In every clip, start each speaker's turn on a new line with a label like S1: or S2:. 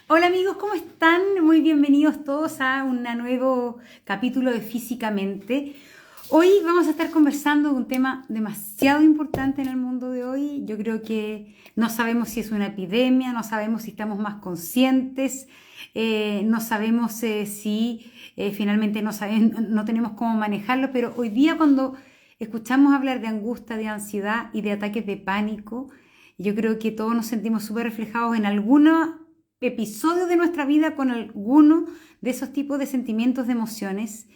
S1: Hola amigos, ¿cómo están? Muy bienvenidos todos a un nuevo capítulo de Físicamente. Hoy vamos a estar conversando de un tema demasiado importante en el mundo de hoy. Yo creo que no sabemos si es una epidemia, no sabemos si estamos más conscientes, no sabemos si finalmente no tenemos cómo manejarlo, pero hoy día cuando escuchamos hablar de angustia, de ansiedad y de ataques de pánico, yo creo que todos nos sentimos súper reflejados en alguna episodio de nuestra vida con alguno de esos tipos de sentimientos, de emociones.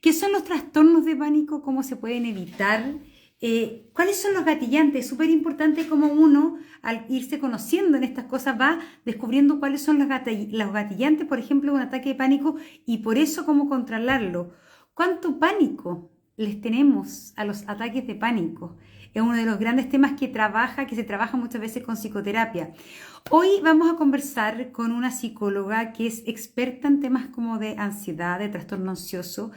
S1: ¿Qué son los trastornos de pánico? ¿Cómo se pueden evitar? ¿Cuáles son los gatillantes? Es súper importante cómo uno, al irse conociendo en estas cosas, va descubriendo cuáles son los gatillantes, por ejemplo, de un ataque de pánico y por eso cómo controlarlo. ¿Cuánto pánico les tenemos a los ataques de pánico? Es uno de los grandes temas que se trabaja muchas veces con psicoterapia. Hoy vamos a conversar con una psicóloga que es experta en temas como de ansiedad, de trastorno ansioso.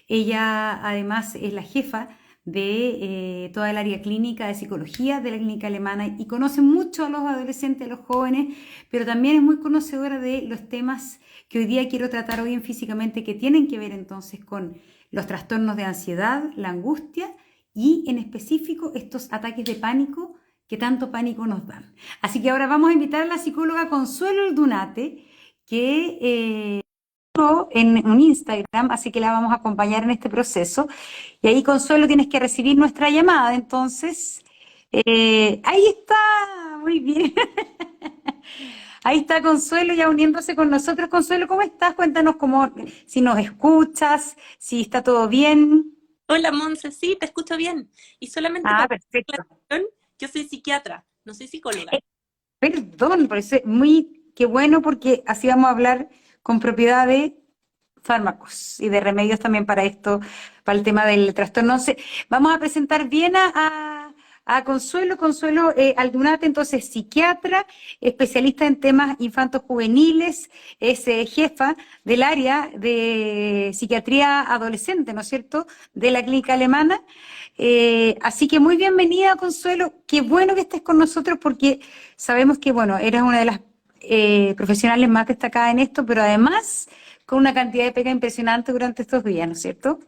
S1: Ella además es la jefa de toda el área clínica de psicología de la clínica alemana y conoce mucho a los adolescentes, a los jóvenes, pero también es muy conocedora de los temas que hoy día quiero tratar hoy en Físicamente, que tienen que ver entonces con los trastornos de ansiedad, la angustia y en específico estos ataques de pánico que tanto pánico nos dan. Así que ahora vamos a invitar a la psicóloga Consuelo Aldunate, que en un Instagram, así que la vamos a acompañar en este proceso. Y ahí, Consuelo, tienes que recibir nuestra llamada. Entonces, ahí está, muy bien. Ahí está Consuelo ya uniéndose con nosotros. Consuelo, ¿cómo estás? Cuéntanos si nos escuchas, si está todo bien.
S2: Hola, Monse, sí, te escucho bien. Y solamente
S1: Ah,
S2: para
S1: perfecto.
S2: aclaración, yo soy psiquiatra, no soy psicóloga.
S1: Perdón, parece muy qué bueno porque así vamos a hablar con propiedad de fármacos y de remedios también para esto, para el tema del trastorno. Entonces, vamos a presentar bien a Consuelo, Consuelo Aldunate, entonces psiquiatra, especialista en temas infantos juveniles, es jefa del área de psiquiatría adolescente, ¿no es cierto?, de la clínica alemana. Así que muy bienvenida, Consuelo. Qué bueno que estés con nosotros porque sabemos que, bueno, eres una de las profesionales más destacadas en esto, pero además con una cantidad de pega impresionante durante estos días, ¿no es cierto?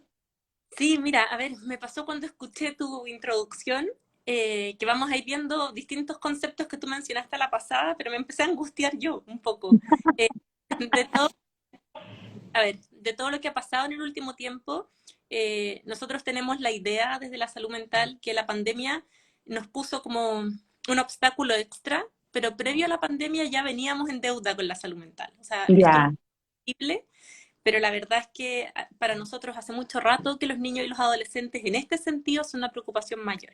S2: Sí, mira, a ver, me pasó cuando escuché tu introducción, que vamos a ir viendo distintos conceptos que tú mencionaste a la pasada, pero me empecé a angustiar yo un poco. Eh, de todo, a ver, de todo lo que ha pasado en el último tiempo, nosotros tenemos la idea desde la salud mental que la pandemia nos puso como un obstáculo extra, pero previo a la pandemia ya veníamos en deuda con la salud mental. O sea, esto no
S1: Ya.
S2: es posible, pero la verdad es que para nosotros hace mucho rato que los niños y los adolescentes en este sentido son una preocupación mayor.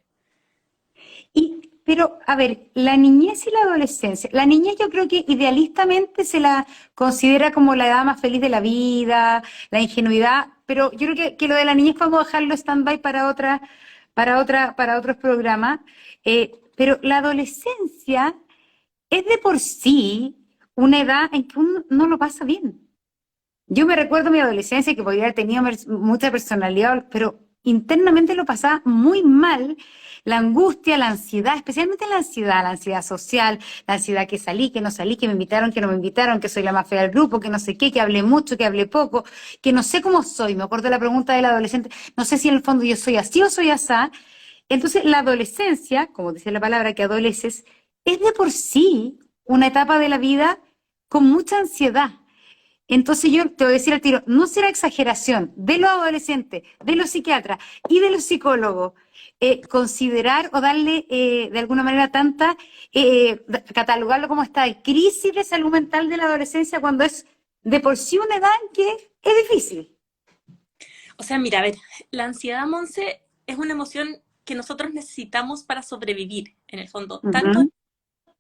S1: Pero, a ver, la niñez y la adolescencia. La niñez yo creo que idealistamente se la considera como la edad más feliz de la vida, la ingenuidad, pero yo creo que lo de la niñez podemos dejarlo stand-by para otros programas. Pero la adolescencia es de por sí una edad en que uno no lo pasa bien. Yo me recuerdo mi adolescencia que podía haber tenido mucha personalidad, pero internamente lo pasaba muy mal. La angustia, la ansiedad, especialmente la ansiedad social, la ansiedad que salí, que no salí, que me invitaron, que no me invitaron, que soy la más fea del grupo, que no sé qué, que hablé mucho, que hablé poco, que no sé cómo soy. Me acuerdo de la pregunta del adolescente, no sé si en el fondo yo soy así o soy asá. Entonces, la adolescencia, como dice la palabra que adoleces, es de por sí una etapa de la vida con mucha ansiedad. Entonces yo te voy a decir al tiro, no será exageración de los adolescentes, de los psiquiatras y de los psicólogos considerar o darle de alguna manera catalogarlo como esta crisis de salud mental de la adolescencia cuando es de por sí una edad en que es difícil.
S2: O sea, mira, a ver, la ansiedad, Monse, es una emoción que nosotros necesitamos para sobrevivir, en el fondo. Tanto
S1: Ujú.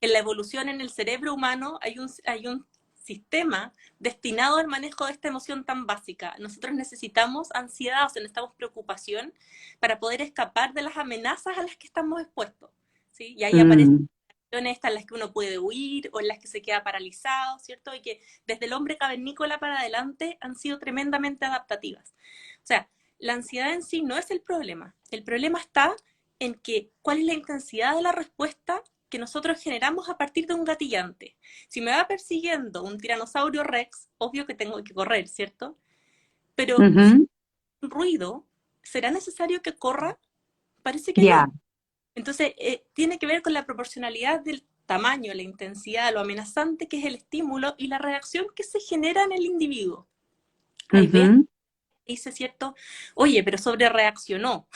S2: en la evolución en el cerebro humano hay un sistema destinado al manejo de esta emoción tan básica. Nosotros necesitamos ansiedad, o sea, necesitamos preocupación para poder escapar de las amenazas a las que estamos expuestos. ¿Sí? Y ahí aparecen
S1: Mm.
S2: estas en las que uno puede huir o en las que se queda paralizado, ¿cierto? Y que desde el hombre cavernícola para adelante han sido tremendamente adaptativas. O sea, la ansiedad en sí no es el problema está en que cuál es la intensidad de la respuesta que nosotros generamos a partir de un gatillante. Si me va persiguiendo un tiranosaurio rex, obvio que tengo que correr, ¿cierto? Pero si
S1: Ujú.
S2: hay un ruido, ¿será necesario que corra? Parece que
S1: Ya.
S2: no. Entonces, tiene que ver con la proporcionalidad del tamaño, la intensidad, lo amenazante que es el estímulo y la reacción que se genera en el individuo. Hay veces
S1: Ujú.
S2: que dice, ¿cierto? Oye, pero sobre reaccionó.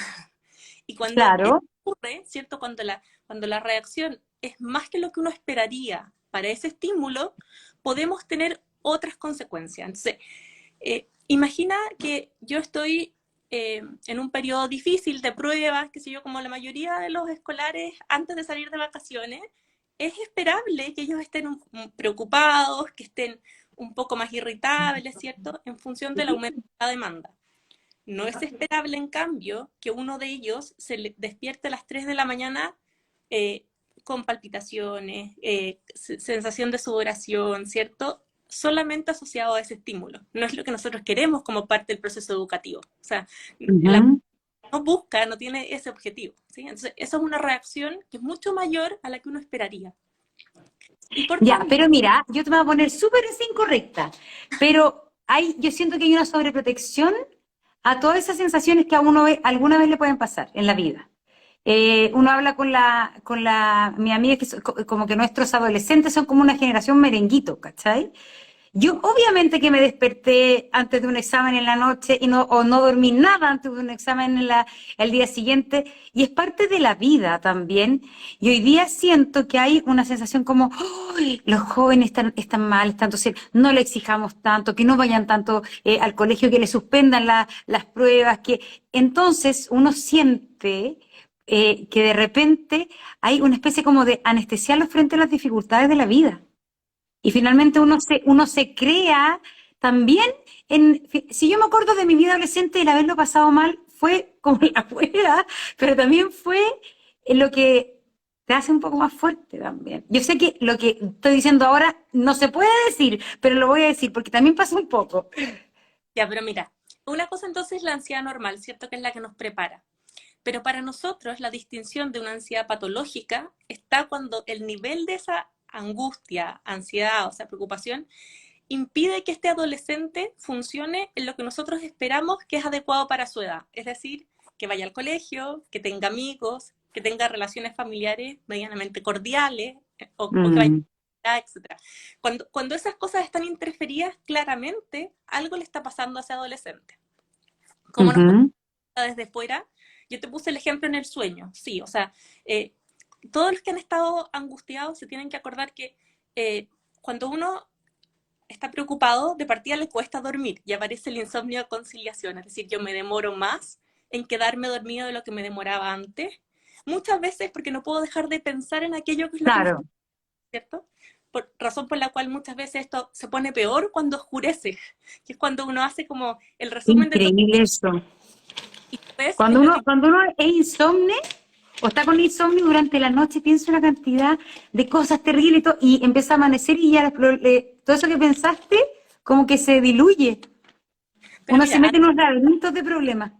S2: Y cuando eso
S1: Claro.
S2: ocurre, ¿cierto? Cuando la reacción es más que lo que uno esperaría para ese estímulo, podemos tener otras consecuencias. Entonces, imagina que yo estoy en un periodo difícil de pruebas, qué sé yo, como la mayoría de los escolares antes de salir de vacaciones, es esperable que ellos estén preocupados, que estén un poco más irritables, ¿cierto? En función del aumento de la demanda. No es esperable, en cambio, que uno de ellos se despierte a las 3 de la mañana eh, con palpitaciones, sensación de sudoración, ¿cierto? Solamente asociado a ese estímulo. No es lo que nosotros queremos como parte del proceso educativo. O sea, la
S1: Ujú.
S2: no busca, no tiene ese objetivo. ¿Sí? Entonces, eso es una reacción que es mucho mayor a la que uno esperaría. Y por
S1: Ya,
S2: tanto,
S1: pero mira, yo te voy a poner súper incorrecta, pero yo siento que hay una sobreprotección a todas esas sensaciones que a uno alguna vez le pueden pasar en la vida. Uno habla mi amiga, que como que nuestros adolescentes son como una generación merenguito, ¿cachai? Yo obviamente que me desperté antes de un examen en la noche o no dormí nada antes de un examen el día siguiente, y es parte de la vida también. Y hoy día siento que hay una sensación como: "Ay, los jóvenes están mal, entonces no le exijamos tanto, que no vayan tanto al colegio, que le suspendan las pruebas", que entonces uno siente que de repente hay una especie como de anestesiarlos frente a las dificultades de la vida. Y finalmente uno se crea también si yo me acuerdo de mi vida adolescente, el haberlo pasado mal fue como la hueá, pero también fue lo que te hace un poco más fuerte también. Yo sé que lo que estoy diciendo ahora no se puede decir, pero lo voy a decir porque también pasa un poco.
S2: ya, pero mira, una cosa entonces es la ansiedad normal, ¿cierto? Que es la que nos prepara. Pero para nosotros la distinción de una ansiedad patológica está cuando el nivel de esa angustia, ansiedad, o sea, preocupación, impide que este adolescente funcione en lo que nosotros esperamos que es adecuado para su edad. Es decir, que vaya al colegio, que tenga amigos, que tenga relaciones familiares medianamente cordiales, o que vaya
S1: Mm.
S2: a etcétera. Cuando esas cosas están interferidas, claramente algo le está pasando a ese adolescente. ¿Cómo nos
S1: Ujú.
S2: desde fuera? Yo te puse el ejemplo en el sueño, sí, o sea, todos los que han estado angustiados se tienen que acordar que cuando uno está preocupado, de partida le cuesta dormir y aparece el insomnio de conciliación, es decir, yo me demoro más en quedarme dormido de lo que me demoraba antes, muchas veces porque no puedo dejar de pensar en aquello que es lo que me está,
S1: Claro,
S2: ¿cierto? Razón por la cual muchas veces esto se pone peor cuando oscurece, que es cuando uno hace como el resumen de todo
S1: increíble eso.
S2: y después es
S1: Cuando
S2: lo
S1: uno,
S2: que
S1: cuando uno es insomne o está con insomnio durante la noche, piensa una cantidad de cosas terribles y empieza a amanecer y ya todo eso que pensaste como que se diluye.
S2: pero
S1: Uno se
S2: mira,
S1: mete en unos laberintos de problemas.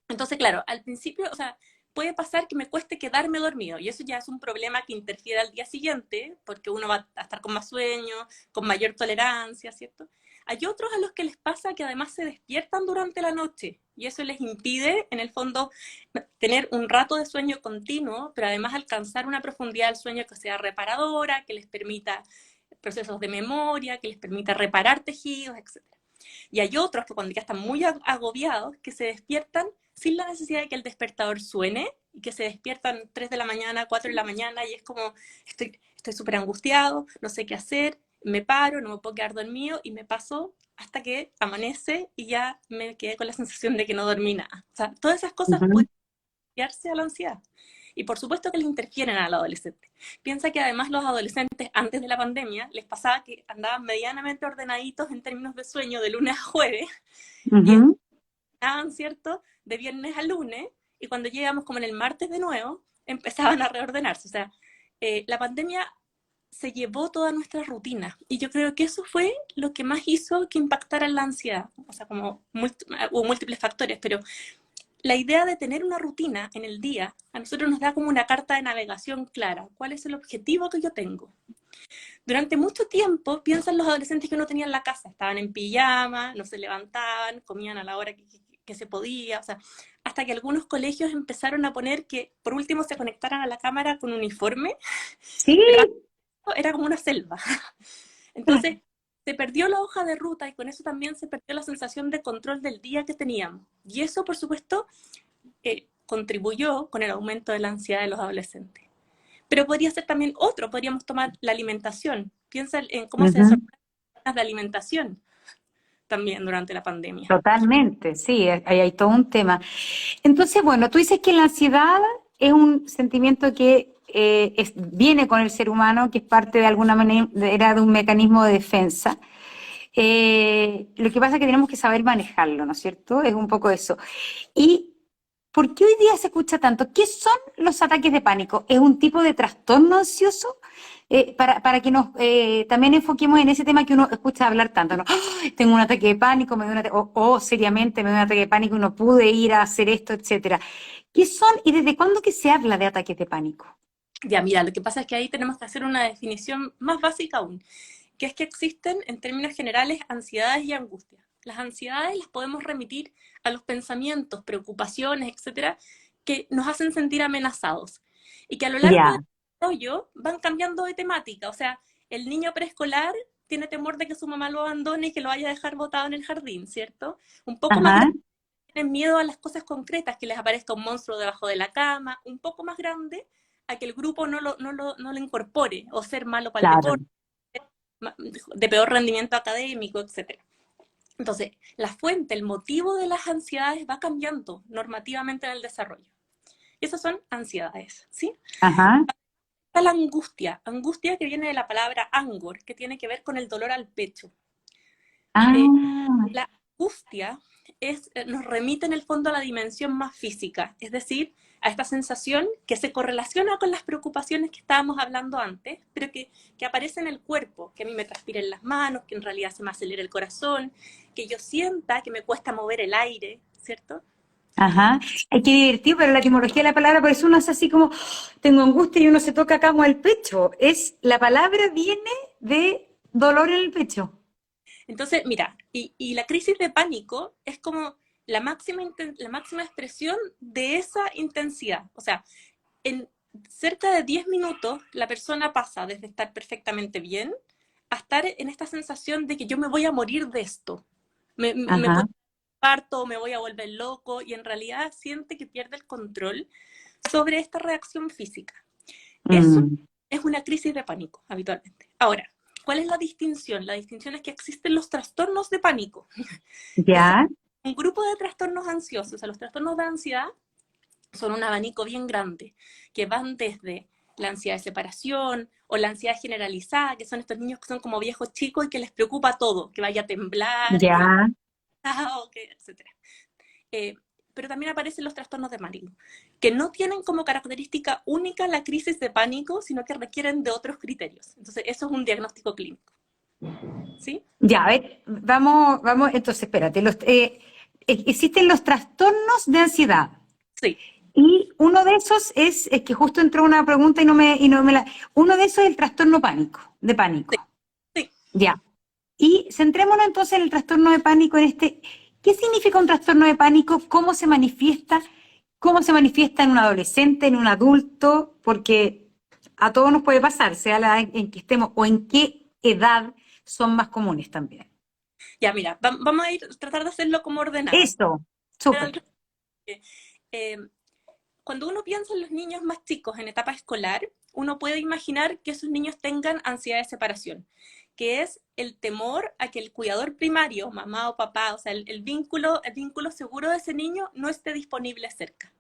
S2: entonces, claro, al principio, o sea, puede pasar que me cueste quedarme dormido y eso ya es un problema que interfiere al día siguiente porque uno va a estar con más sueño, con mayor tolerancia, ¿cierto? Hay otros a los que les pasa que además se despiertan durante la noche y eso les impide, en el fondo, tener un rato de sueño continuo, pero además alcanzar una profundidad del sueño que sea reparadora, que les permita procesos de memoria, que les permita reparar tejidos, etc. Y hay otros que cuando ya están muy agobiados, que se despiertan sin la necesidad de que el despertador suene, y que se despiertan 3 de la mañana, 4 de la mañana, y es como, estoy súper angustiado, no sé qué hacer, me paro, no me puedo quedar dormido, y me paso hasta que amanece y ya me quedé con la sensación de que no dormí nada. O sea, todas esas cosas
S1: Ujú.
S2: pueden asociarse a la ansiedad. Y por supuesto que le interfieren al adolescente. Piensa que además los adolescentes antes de la pandemia les pasaba que andaban medianamente ordenaditos en términos de sueño de lunes a jueves y
S1: Ujú.
S2: estaban, ¿cierto?, de viernes a lunes y cuando llegamos como en el martes de nuevo empezaban a reordenarse. O sea, la pandemia se llevó toda nuestra rutina y yo creo que eso fue lo que más hizo que impactara en la ansiedad. O sea, como hubo múltiples factores, pero la idea de tener una rutina en el día a nosotros nos da como una carta de navegación clara. ¿Cuál es el objetivo que yo tengo? Durante mucho tiempo piensan los adolescentes que uno tenía en la casa. Estaban en pijama, no se levantaban, comían a la hora que se podía. O sea, hasta que algunos colegios empezaron a poner que por último se conectaran a la cámara con uniforme.
S1: Sí.
S2: Pero era como una selva. Entonces, se perdió la hoja de ruta y con eso también se perdió la sensación de control del día que teníamos. Y eso, por supuesto, contribuyó con el aumento de la ansiedad de los adolescentes. Pero podría ser también otro, podríamos tomar la alimentación. Piensa en cómo se desarrollan las de alimentación también durante la pandemia.
S1: Totalmente, sí, ahí hay todo un tema. Entonces, bueno, tú dices que la ansiedad es un sentimiento que viene con el ser humano, que es parte de alguna manera de un mecanismo de defensa. Lo que pasa es que tenemos que saber manejarlo, ¿no es cierto? Es un poco eso. ¿Y por qué hoy día se escucha tanto? ¿Qué son los ataques de pánico? ¿Es un tipo de trastorno ansioso? Para que nos también enfoquemos en ese tema que uno escucha hablar tanto, ¿no? ¡Ay! Tengo un ataque de pánico, me dio un o seriamente me dio un ataque de pánico y no pude ir a hacer esto, etcétera. ¿Qué son y desde cuándo que se habla de ataques de pánico?
S2: Ya, mira, lo que pasa es que ahí tenemos que hacer una definición más básica aún, que es que existen, en términos generales, ansiedades y angustias. Las ansiedades las podemos remitir a los pensamientos, preocupaciones, etcétera, que nos hacen sentir amenazados y que a lo largo
S1: Ya,
S2: del desarrollo van cambiando de temática. O sea, el niño preescolar tiene temor de que su mamá lo abandone y que lo vaya a dejar botado en el jardín, ¿cierto? Un poco más
S1: ajá,
S2: grande tienen miedo a las cosas concretas, que les aparezca un monstruo debajo de la cama. Un poco más grande a que el grupo no lo incorpore o ser malo para el
S1: claro.
S2: deporte, de peor rendimiento académico, etcétera. Entonces, la fuente, el motivo de las ansiedades va cambiando normativamente en el desarrollo. Y esas son ansiedades, ¿sí?
S1: Ajá.
S2: Está la angustia, angustia que viene de la palabra angor, que tiene que ver con el dolor al pecho. Eh,
S1: Ah,
S2: la angustia nos remite en el fondo a la dimensión más física, es decir, a esta sensación que se correlaciona con las preocupaciones que estábamos hablando antes, pero que aparece en el cuerpo, que a mí me transpiren las manos, que en realidad se me acelera el corazón, que yo sienta que me cuesta mover el aire, ¿cierto?
S1: ajá. Hay que divertir, pero la etimología de la palabra, por eso uno es así como, "Oh, tengo angustia y uno se toca acá como el pecho. La palabra viene de dolor en el pecho.
S2: Entonces, mira, y la crisis de pánico es como la máxima expresión de esa intensidad. O sea, en cerca de 10 minutos la persona pasa desde estar perfectamente bien a estar en esta sensación de que yo me voy a morir de esto. Me
S1: Ajá.
S2: puedo parto, me voy a volver loco, y en realidad siente que pierde el control sobre esta reacción física. Eso
S1: Mm,
S2: es una crisis de pánico, habitualmente. Ahora, ¿cuál es la distinción? La distinción es que existen los trastornos de pánico, que son
S1: ya,
S2: un grupo de trastornos ansiosos. O sea, los trastornos de ansiedad son un abanico bien grande, que van desde la ansiedad de separación o la ansiedad generalizada, que son estos niños que son como viejos chicos y que les preocupa todo, que vaya a temblar,
S1: ya.
S2: etcétera. Eh, pero también aparecen los trastornos de pánico, que no tienen como característica única la crisis de pánico, sino que requieren de otros criterios. Entonces, eso es un diagnóstico clínico. ¿Sí?
S1: Ya, a ver, vamos, entonces espérate. Existen los trastornos de ansiedad.
S2: Sí,
S1: Y uno de esos es que justo entró una pregunta uno de esos es el trastorno pánico, de pánico.
S2: sí, sí.
S1: Ya. Y centrémonos entonces en el trastorno de pánico, ¿qué significa un trastorno de pánico? ¿Cómo se manifiesta? ¿Cómo se manifiesta en un adolescente, en un adulto? Porque a todos nos puede pasar, sea la edad en que estemos o en qué edad son más comunes también.
S2: Ya, mira, vamos a tratar de hacerlo como ordenado.
S1: Eso, súper.
S2: Eh, Cuando uno piensa en los niños más chicos en etapa escolar, uno puede imaginar que esos niños tengan ansiedad de separación, que es el temor a que el cuidador primario, mamá o papá, o sea, el vínculo seguro de ese niño no esté disponible cerca.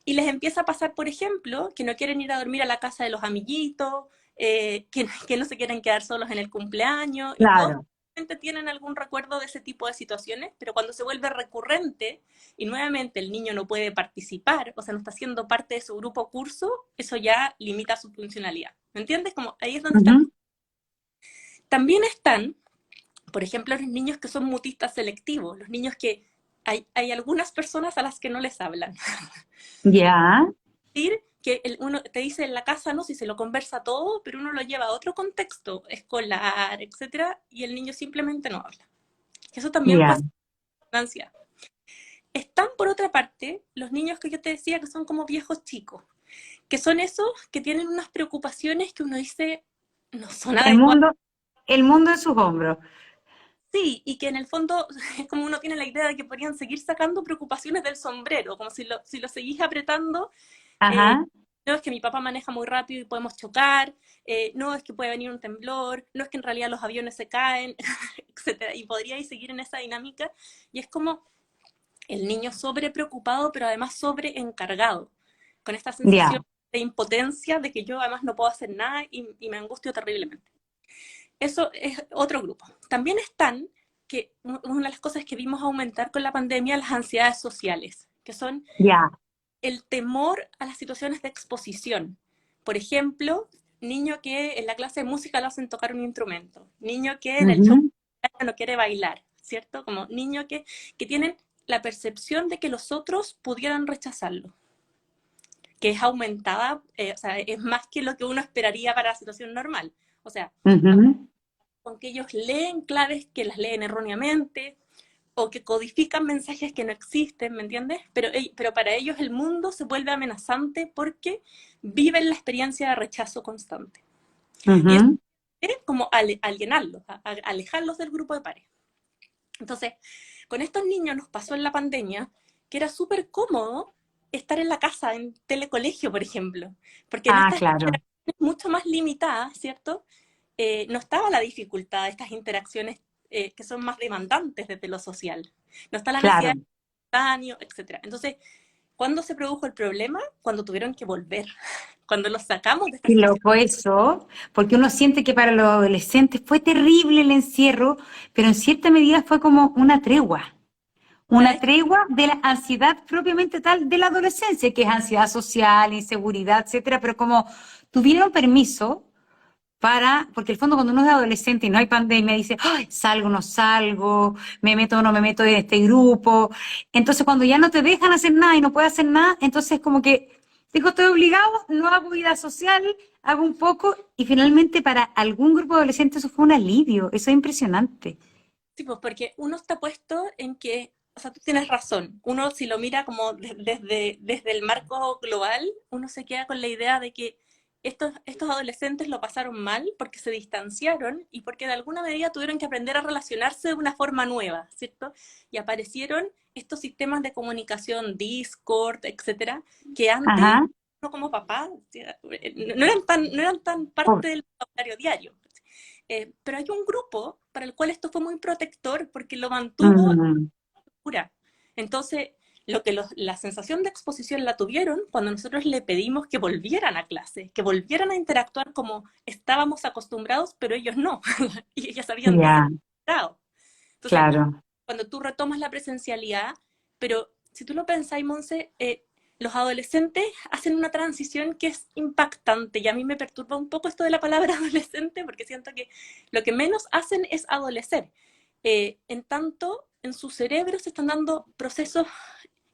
S2: Y les empieza a pasar, por ejemplo, que no quieren ir a dormir a la casa de los amiguitos, que no se quieren quedar solos en el cumpleaños, y todos
S1: Claro.
S2: tienen algún recuerdo de ese tipo de situaciones, pero cuando se vuelve recurrente y nuevamente el niño no puede participar, o sea, no está siendo parte de su grupo curso, eso ya limita su funcionalidad. ¿Me entiendes? Como ahí es donde están.
S1: Ujú.
S2: También están, por ejemplo, los niños que son mutistas selectivos, los niños que hay algunas personas a las que no les hablan.
S1: Ya,
S2: Decir que uno te dice en la casa, no, si se lo conversa todo, pero uno lo lleva a otro contexto escolar, etcétera, y el niño simplemente no habla. Eso también
S1: ya.
S2: puede ser una ansiedad. Están, por otra parte, los niños que yo te decía que son como viejos chicos, que son esos que tienen unas preocupaciones que uno dice no son
S1: El
S2: adecuadas.
S1: mundo, el mundo en sus hombros.
S2: Sí, y que en el fondo es como uno tiene la idea de que podrían seguir sacando preocupaciones del sombrero, como si lo seguís apretando. eh,
S1: Ajá.
S2: no es que mi papá maneja muy rápido y podemos chocar, no es que puede venir un temblor, no es que en realidad los aviones se caen, etcétera. Y podríais seguir en esa dinámica. Y es como el niño sobre preocupado, pero además sobre encargado, con esta sensación
S1: Ya.
S2: de impotencia, de que yo además no puedo hacer nada y me angustio terriblemente. Eso es otro grupo. También están, que una de las cosas que vimos aumentar con la pandemia, las ansiedades sociales, que son
S1: Ya.
S2: el temor a las situaciones de exposición. Por ejemplo, niño que en la clase de música lo hacen tocar un instrumento, niño que en el show
S1: Ujú.
S2: no quiere bailar, ¿cierto? Como niño que tienen la percepción de que los otros pudieran rechazarlo, que es aumentada, o sea, es más que lo que uno esperaría para la situación normal. O sea,
S1: Ujú.
S2: con que ellos leen claves que las leen erróneamente, o que codifican mensajes que no existen, ¿me entiendes? Pero para ellos el mundo se vuelve amenazante porque viven la experiencia de rechazo constante. Y eso
S1: Ujú.
S2: es como alienarlos, alejarlos del grupo de pares. Entonces, con estos niños nos pasó en la pandemia que era súper cómodo estar en la casa, en telecolegio, por ejemplo, porque en
S1: Ah,
S2: estas
S1: claro.
S2: interacciones mucho más limitadas, ¿cierto? No estaba la dificultad de estas interacciones que son más demandantes desde lo social. No está la
S1: Claro.
S2: necesidad de espontáneo, etc. Entonces, ¿cuándo se produjo el problema? Cuando tuvieron que volver, cuando los sacamos de esta
S1: Qué
S2: situación.
S1: loco eso, porque uno siente que para los adolescentes fue terrible el encierro, pero en cierta medida fue como una
S2: ¿Sabes?
S1: tregua de la ansiedad propiamente tal de la adolescencia, que es ansiedad social, inseguridad, etcétera, pero como tuvieron permiso para, porque el fondo cuando uno es adolescente y no hay pandemia, dice, ay, salgo, no salgo, me meto o no me meto en este grupo. Entonces cuando ya no te dejan hacer nada y no puedes hacer nada, entonces como que, digo, estoy obligado, no hago vida social, hago un poco, y finalmente para algún grupo de adolescentes eso fue un alivio, eso es impresionante.
S2: Sí, pues porque uno está puesto en que, o sea, tú tienes razón, uno si lo mira como desde el marco global, uno se queda con la idea de que estos adolescentes lo pasaron mal porque se distanciaron y porque de alguna medida tuvieron que aprender a relacionarse de una forma nueva, ¿cierto? Y aparecieron estos sistemas de comunicación, Discord, etcétera, que antes,
S1: Ajá.
S2: no como papá, no eran tan
S1: Oh,
S2: parte del vocabulario diario. Pero hay un grupo para el cual esto fue muy protector porque lo mantuvo
S1: mm,
S2: pura. Entonces, la sensación de exposición la tuvieron cuando nosotros le pedimos que volvieran a clase, que volvieran a interactuar como estábamos acostumbrados, pero ellos no, y ellos habían
S1: ya,
S2: desacostumbrado. Entonces,
S1: claro.
S2: cuando tú retomas la presencialidad, pero si tú lo pensáis, Monse, los adolescentes hacen una transición que es impactante y a mí me perturba un poco esto de la palabra adolescente porque siento que lo que menos hacen es adolecer. En tanto, en su cerebro se están dando procesos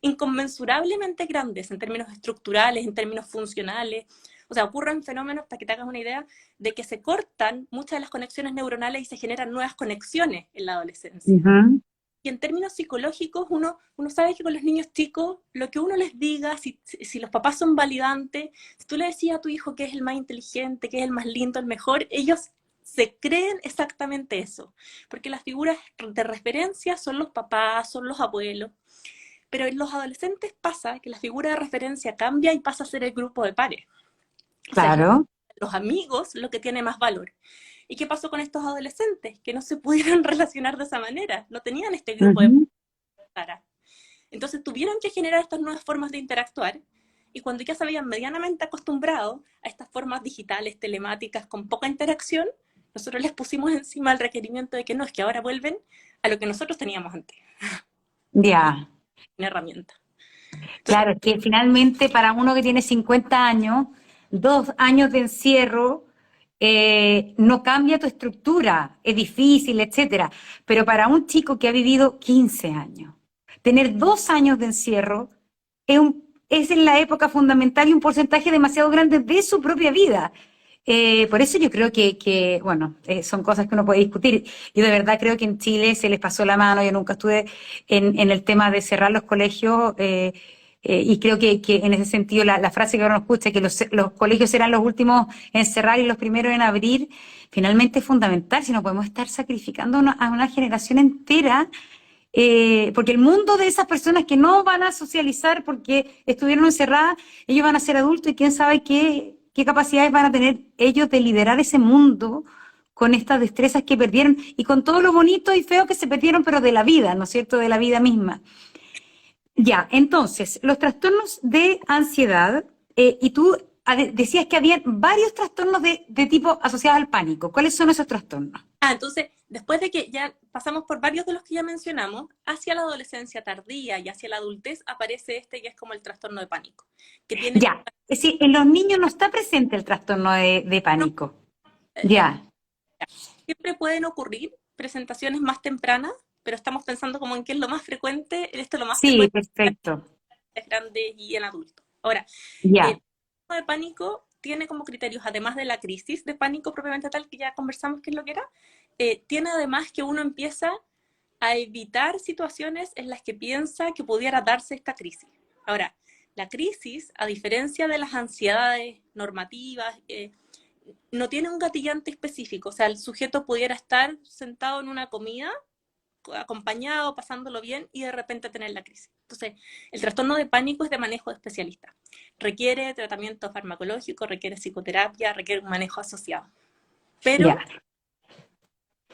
S2: inconmensurablemente grandes en términos estructurales, en términos funcionales. O sea, ocurren fenómenos, para que te hagas una idea, de que se cortan muchas de las conexiones neuronales y se generan nuevas conexiones en la adolescencia.
S1: Ujú.
S2: Y en términos psicológicos, uno sabe que con los niños chicos, lo que uno les diga, si los papás son validantes, si tú le decías a tu hijo que es el más inteligente, que es el más lindo, el mejor, ellos se creen exactamente eso, porque las figuras de referencia son los papás, son los abuelos, pero en los adolescentes pasa que la figura de referencia cambia y pasa a ser el grupo de pares. O sea, es
S1: Claro.
S2: los amigos lo que tiene más valor. ¿Y qué pasó con estos adolescentes? Que no se pudieron relacionar de esa manera, no tenían este grupo de
S1: Ujú.
S2: para. Entonces tuvieron que generar estas nuevas formas de interactuar y cuando ya se habían medianamente acostumbrado a estas formas digitales, telemáticas, con poca interacción, nosotros les pusimos encima el requerimiento de que no, es que ahora vuelven a lo que nosotros teníamos antes,
S1: Ya.
S2: una herramienta. Entonces,
S1: Claro, es que finalmente para uno que tiene 50 años, 2 años de encierro, no cambia tu estructura, es difícil, etcétera. Pero para un chico que ha vivido 15 años, tener 2 años de encierro es en la época fundamental y un porcentaje demasiado grande de su propia vida. Por eso yo creo bueno, son cosas que uno puede discutir. Yo de verdad creo que en Chile se les pasó la mano. Yo nunca estuve en el tema de cerrar los colegios, y creo que en ese sentido la frase que ahora nos escucha, que los colegios serán los últimos en cerrar y los primeros en abrir, finalmente es fundamental. Si no podemos estar sacrificando a una generación entera, porque el mundo de esas personas que no van a socializar porque estuvieron encerradas, ellos van a ser adultos y quién sabe qué capacidades van a tener ellos de liderar ese mundo con estas destrezas que perdieron y con todo lo bonito y feo que se perdieron, pero de la vida, ¿no es cierto?, de la vida misma. Ya, entonces, los trastornos de ansiedad, y tú decías que había varios trastornos de tipo asociados al pánico. ¿Cuáles son esos trastornos?
S2: Entonces, después de que ya pasamos por varios de los que ya mencionamos, hacia la adolescencia tardía y hacia la adultez aparece este que es como el trastorno de pánico, que tiene...
S1: Ya, es decir, en los niños no está presente el trastorno de pánico. Ya,
S2: Siempre pueden ocurrir presentaciones más tempranas, pero estamos pensando como en qué es lo más frecuente, esto es lo más
S1: sí,
S2: frecuente
S1: perfecto.
S2: en grandes y en adultos. Ahora,
S1: Ya,
S2: el trastorno de pánico tiene como criterios, además de la crisis de pánico propiamente tal, que ya conversamos qué es lo que era, tiene además que uno empieza a evitar situaciones en las que piensa que pudiera darse esta crisis. Ahora, la crisis, a diferencia de las ansiedades normativas, no tiene un gatillante específico. O sea, el sujeto pudiera estar sentado en una comida, acompañado, pasándolo bien, y de repente tener la crisis. Entonces, el trastorno de pánico es de manejo de especialista. Requiere tratamiento farmacológico, requiere psicoterapia, requiere un manejo asociado.
S1: ya.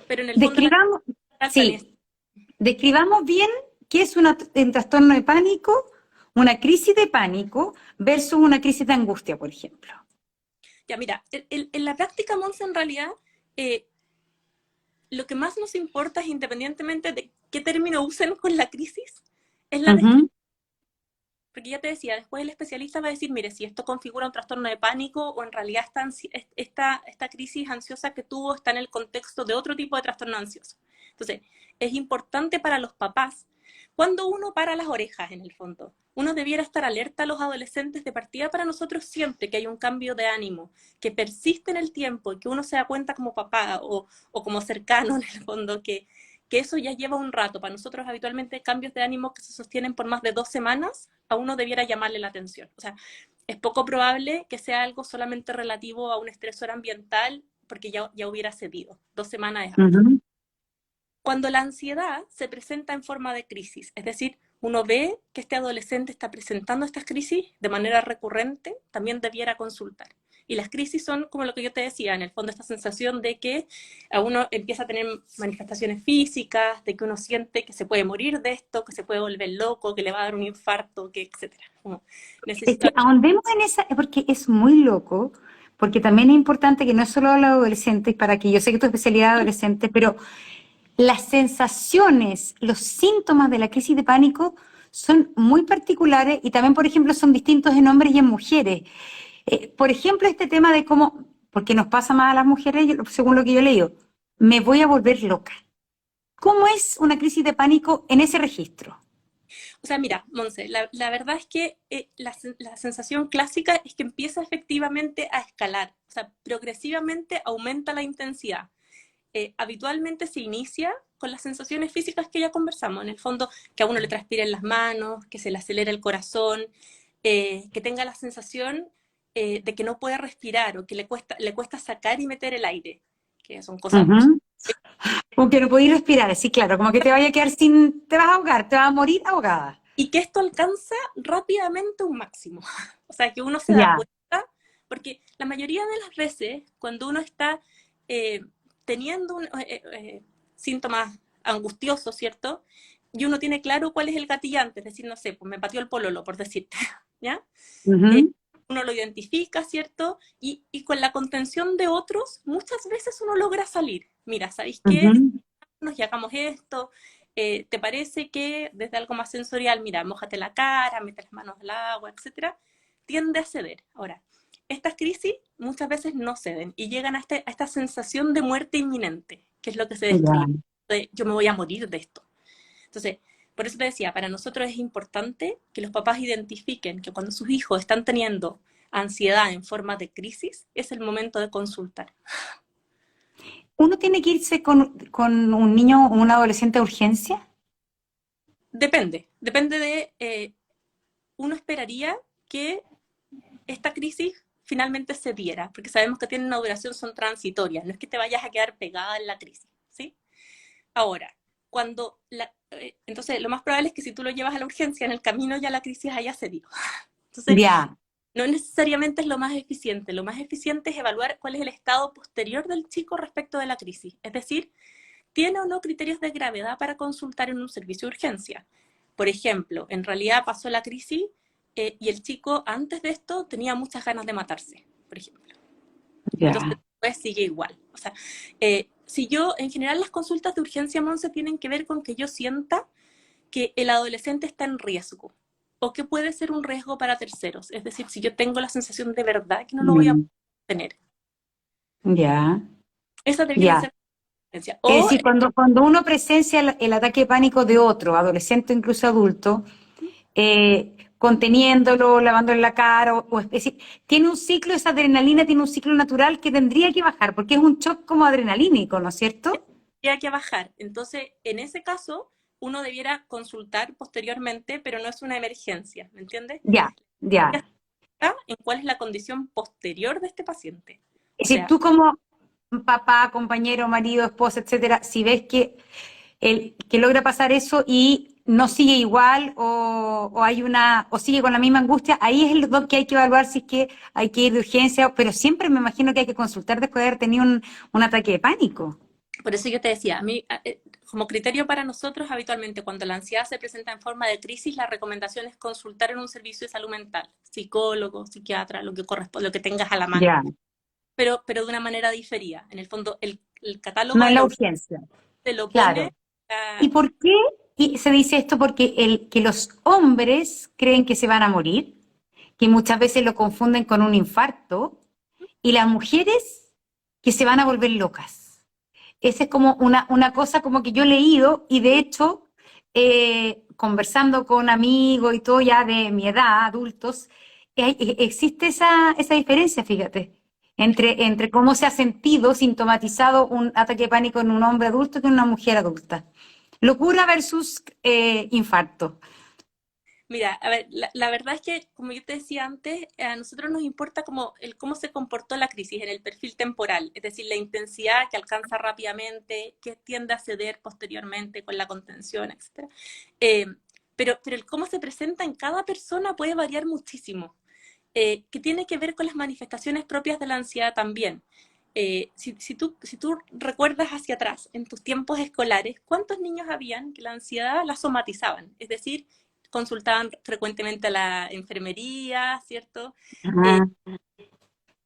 S2: Pero en el fondo
S1: Describamos,
S2: la planeación.
S1: sí, describamos bien qué es un trastorno de pánico, una crisis de pánico versus una crisis de angustia, por ejemplo.
S2: Ya, mira, en la práctica, Monse, en realidad, lo que más nos importa es, independientemente de qué término usen con la crisis, es la descripción. Porque ya te decía, después el especialista va a decir, mire, si esto configura un trastorno de pánico o en realidad esta crisis ansiosa que tuvo está en el contexto de otro tipo de trastorno ansioso. Entonces, es importante para los papás, cuando uno para las orejas en el fondo, uno debiera estar alerta a los adolescentes de partida para nosotros siempre que hay un cambio de ánimo, que persiste en el tiempo y que uno se da cuenta como papá o como cercano en el fondo que eso ya lleva un rato. Para nosotros habitualmente cambios de ánimo que se sostienen por más de 2 semanas, a uno debiera llamarle la atención. O sea, es poco probable que sea algo solamente relativo a un estresor ambiental, porque ya hubiera cedido. 2 semanas es harto. Cuando la ansiedad se presenta en forma de crisis, es decir, uno ve que este adolescente está presentando estas crisis de manera recurrente, también debiera consultar. Y las crisis son como lo que yo te decía, en el fondo esta sensación de que a uno empieza a tener manifestaciones físicas, de que uno siente que se puede morir de esto, que se puede volver loco, que le va a dar un infarto, que etcétera.
S1: Ahondemos en esa, porque es muy loco, porque también es importante que no es solo los adolescentes, para que yo sé que tu especialidad es adolescente, pero las sensaciones, los síntomas de la crisis de pánico son muy particulares y también, por ejemplo, son distintos en hombres y en mujeres. Por ejemplo, este tema de cómo, porque nos pasa más a las mujeres, según lo que yo he leído, me voy a volver loca. ¿Cómo es una crisis de pánico en ese registro?
S2: O sea, mira, Monse, la verdad es que la sensación clásica es que empieza efectivamente a escalar, o sea, progresivamente aumenta la intensidad. Habitualmente se inicia con las sensaciones físicas que ya conversamos, en el fondo que a uno le transpiren las manos, que se le acelera el corazón, que tenga la sensación de que no puede respirar o que le cuesta sacar y meter el aire, que son cosas...
S1: Como que no podéis respirar, sí, claro, como que te vaya a quedar te vas a ahogar, te vas a morir ahogada.
S2: Y que esto alcanza rápidamente un máximo. O sea, que uno se da
S1: Ya.
S2: cuenta, porque la mayoría de las veces, cuando uno está teniendo síntomas angustiosos, ¿cierto? Y uno tiene claro cuál es el gatillante, es decir, no sé, pues me pateó el pololo, por decirte, ¿ya? Uno lo identifica, ¿cierto? Y con la contención de otros, muchas veces uno logra salir. Mira, ¿sabéis qué? Nos hagamos esto. ¿Te parece que desde algo más sensorial, mira, mójate la cara, mete las manos al agua, etcétera? Tiende a ceder. Ahora, estas crisis muchas veces no ceden y llegan a esta sensación de muerte inminente, que es lo que se describe. De, yo me voy a morir de esto. Entonces, Por eso te decía, para nosotros es importante que los papás identifiquen que cuando sus hijos están teniendo ansiedad en forma de crisis, es el momento de consultar.
S1: ¿Uno tiene que irse con un niño o un adolescente a urgencia?
S2: Depende de, uno esperaría que esta crisis finalmente se diera, porque sabemos que tienen una duración, son transitorias, no es que te vayas a quedar pegada en la crisis, ¿sí? Ahora, entonces lo más probable es que si tú lo llevas a la urgencia, en el camino ya la crisis haya cedido. Entonces,
S1: Ya,
S2: no necesariamente es lo más eficiente es evaluar cuál es el estado posterior del chico respecto de la crisis, es decir, ¿tiene o no criterios de gravedad para consultar en un servicio de urgencia? Por ejemplo, en realidad pasó la crisis y el chico antes de esto tenía muchas ganas de matarse, por ejemplo. Entonces
S1: ya,
S2: después sigue igual. O sea, si yo, en general las consultas de urgencia, Monse, tienen que ver con que yo sienta que el adolescente está en riesgo o que puede ser un riesgo para terceros. Es decir, si yo tengo la sensación de verdad que no lo voy a
S1: mm,
S2: tener.
S1: ya,
S2: Esa debiera
S1: ya.
S2: ser la urgencia.
S1: Es
S2: O
S1: decir, cuando uno presencia el ataque de pánico de otro, adolescente o incluso adulto, conteniéndolo, lavándole la cara, es decir, tiene un ciclo, esa adrenalina tiene un ciclo natural que tendría que bajar, porque es un shock como adrenalínico, ¿no es cierto?
S2: tendría que bajar. Entonces, en ese caso, uno debiera consultar posteriormente, pero no es una emergencia, ¿me entiendes?
S1: Ya,
S2: Ya
S1: ya.
S2: está en cuál es la condición posterior de este paciente. O
S1: Es decir,
S2: sea,
S1: tú como papá, compañero, marido, esposa, etcétera, si ves que logra pasar eso y no sigue igual o sigue con la misma angustia, ahí es el que hay que evaluar si es que hay que ir de urgencia, pero siempre me imagino que hay que consultar después de haber tenido un ataque de pánico.
S2: por eso yo te decía, a mí, como criterio para nosotros, habitualmente cuando la ansiedad se presenta en forma de crisis, la recomendación es consultar en un servicio de salud mental, psicólogo, psiquiatra, lo que corresponde, lo que tengas a la mano,
S1: Ya,
S2: pero de una manera diferida. En el fondo, el catálogo
S1: no
S2: de
S1: en
S2: la
S1: la
S2: urgencia
S1: urgencia,
S2: te lo pone.
S1: claro. ¿Y por qué se dice esto? Porque que los hombres creen que se van a morir, que muchas veces lo confunden con un infarto, y las mujeres que se van a volver locas. Esa es como una cosa como que yo he leído y de hecho, conversando con amigos y todo ya de mi edad, adultos, existe esa diferencia, fíjate, entre cómo se ha sentido sintomatizado un ataque de pánico en un hombre adulto que en una mujer adulta. Locura versus infarto.
S2: Mira, a ver, la verdad es que, como yo te decía antes, a nosotros nos importa como el cómo se comportó la crisis en el perfil temporal, es decir, la intensidad que alcanza rápidamente, que tiende a ceder posteriormente con la contención, etcétera. Eh, pero el cómo se presenta en cada persona puede variar muchísimo, que tiene que ver con las manifestaciones propias de la ansiedad también. Si tú recuerdas hacia atrás, en tus tiempos escolares, ¿cuántos niños habían que la ansiedad la somatizaban? Es decir, consultaban frecuentemente a la enfermería, ¿cierto? Eh,
S1: Ajá.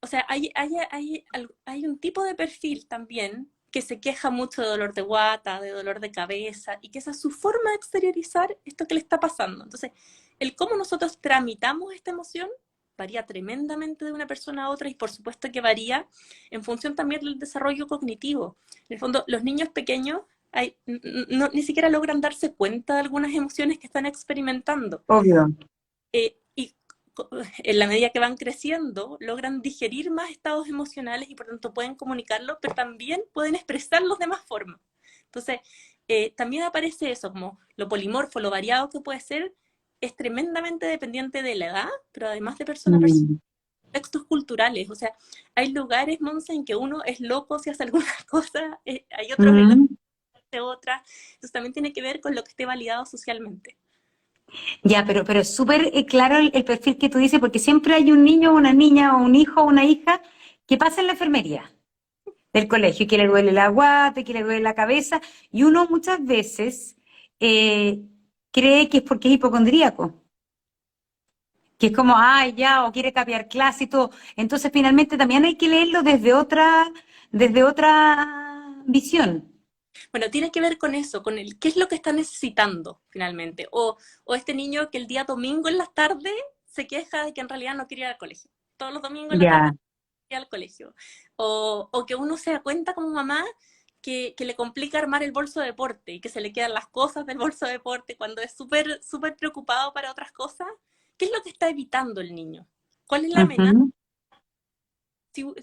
S2: o sea, hay un tipo de perfil también que se queja mucho de dolor de guata, de dolor de cabeza, y que esa es su forma de exteriorizar esto que le está pasando. Entonces, el cómo nosotros tramitamos esta emoción varía tremendamente de una persona a otra y por supuesto que varía en función también del desarrollo cognitivo. En el fondo, los niños pequeños ni siquiera logran darse cuenta de algunas emociones que están experimentando.
S1: Obvio.
S2: Y en la medida que van creciendo, logran digerir más estados emocionales y por tanto pueden comunicarlo, pero también pueden expresarlos de más formas. Entonces, también aparece eso, como lo polimorfo, lo variado que puede ser, es tremendamente dependiente de la edad, pero además de persona a persona,
S1: Mm.
S2: textos culturales. O sea, hay lugares, Monse, en que uno es loco si hace alguna cosa, hay otros en los
S1: Mm.
S2: que hace otra. Entonces también tiene que ver con lo que esté validado socialmente.
S1: Ya, pero es súper claro el perfil que tú dices, porque siempre hay un niño, una niña, o un hijo o una hija que pasa en la enfermería del colegio, que le duele la guata, que le duele la cabeza, y uno muchas veces eh, cree que es porque es hipocondríaco, que es como, ay, ya, o quiere cambiar clase y todo. Entonces, finalmente, también hay que leerlo desde otra visión.
S2: Bueno, tiene que ver con eso, con el qué es lo que está necesitando finalmente. O este niño que el día domingo en las tardes se queja de que en realidad no quiere ir al colegio. Todos los domingos en la tarde
S1: Ya,
S2: quiere ir al colegio. O que uno se da cuenta como mamá que le complica armar el bolso de deporte y que se le quedan las cosas del bolso de deporte cuando es súper súper preocupado para otras cosas, ¿qué es lo que está evitando el niño? ¿Cuál es la amenaza?
S1: Ujú.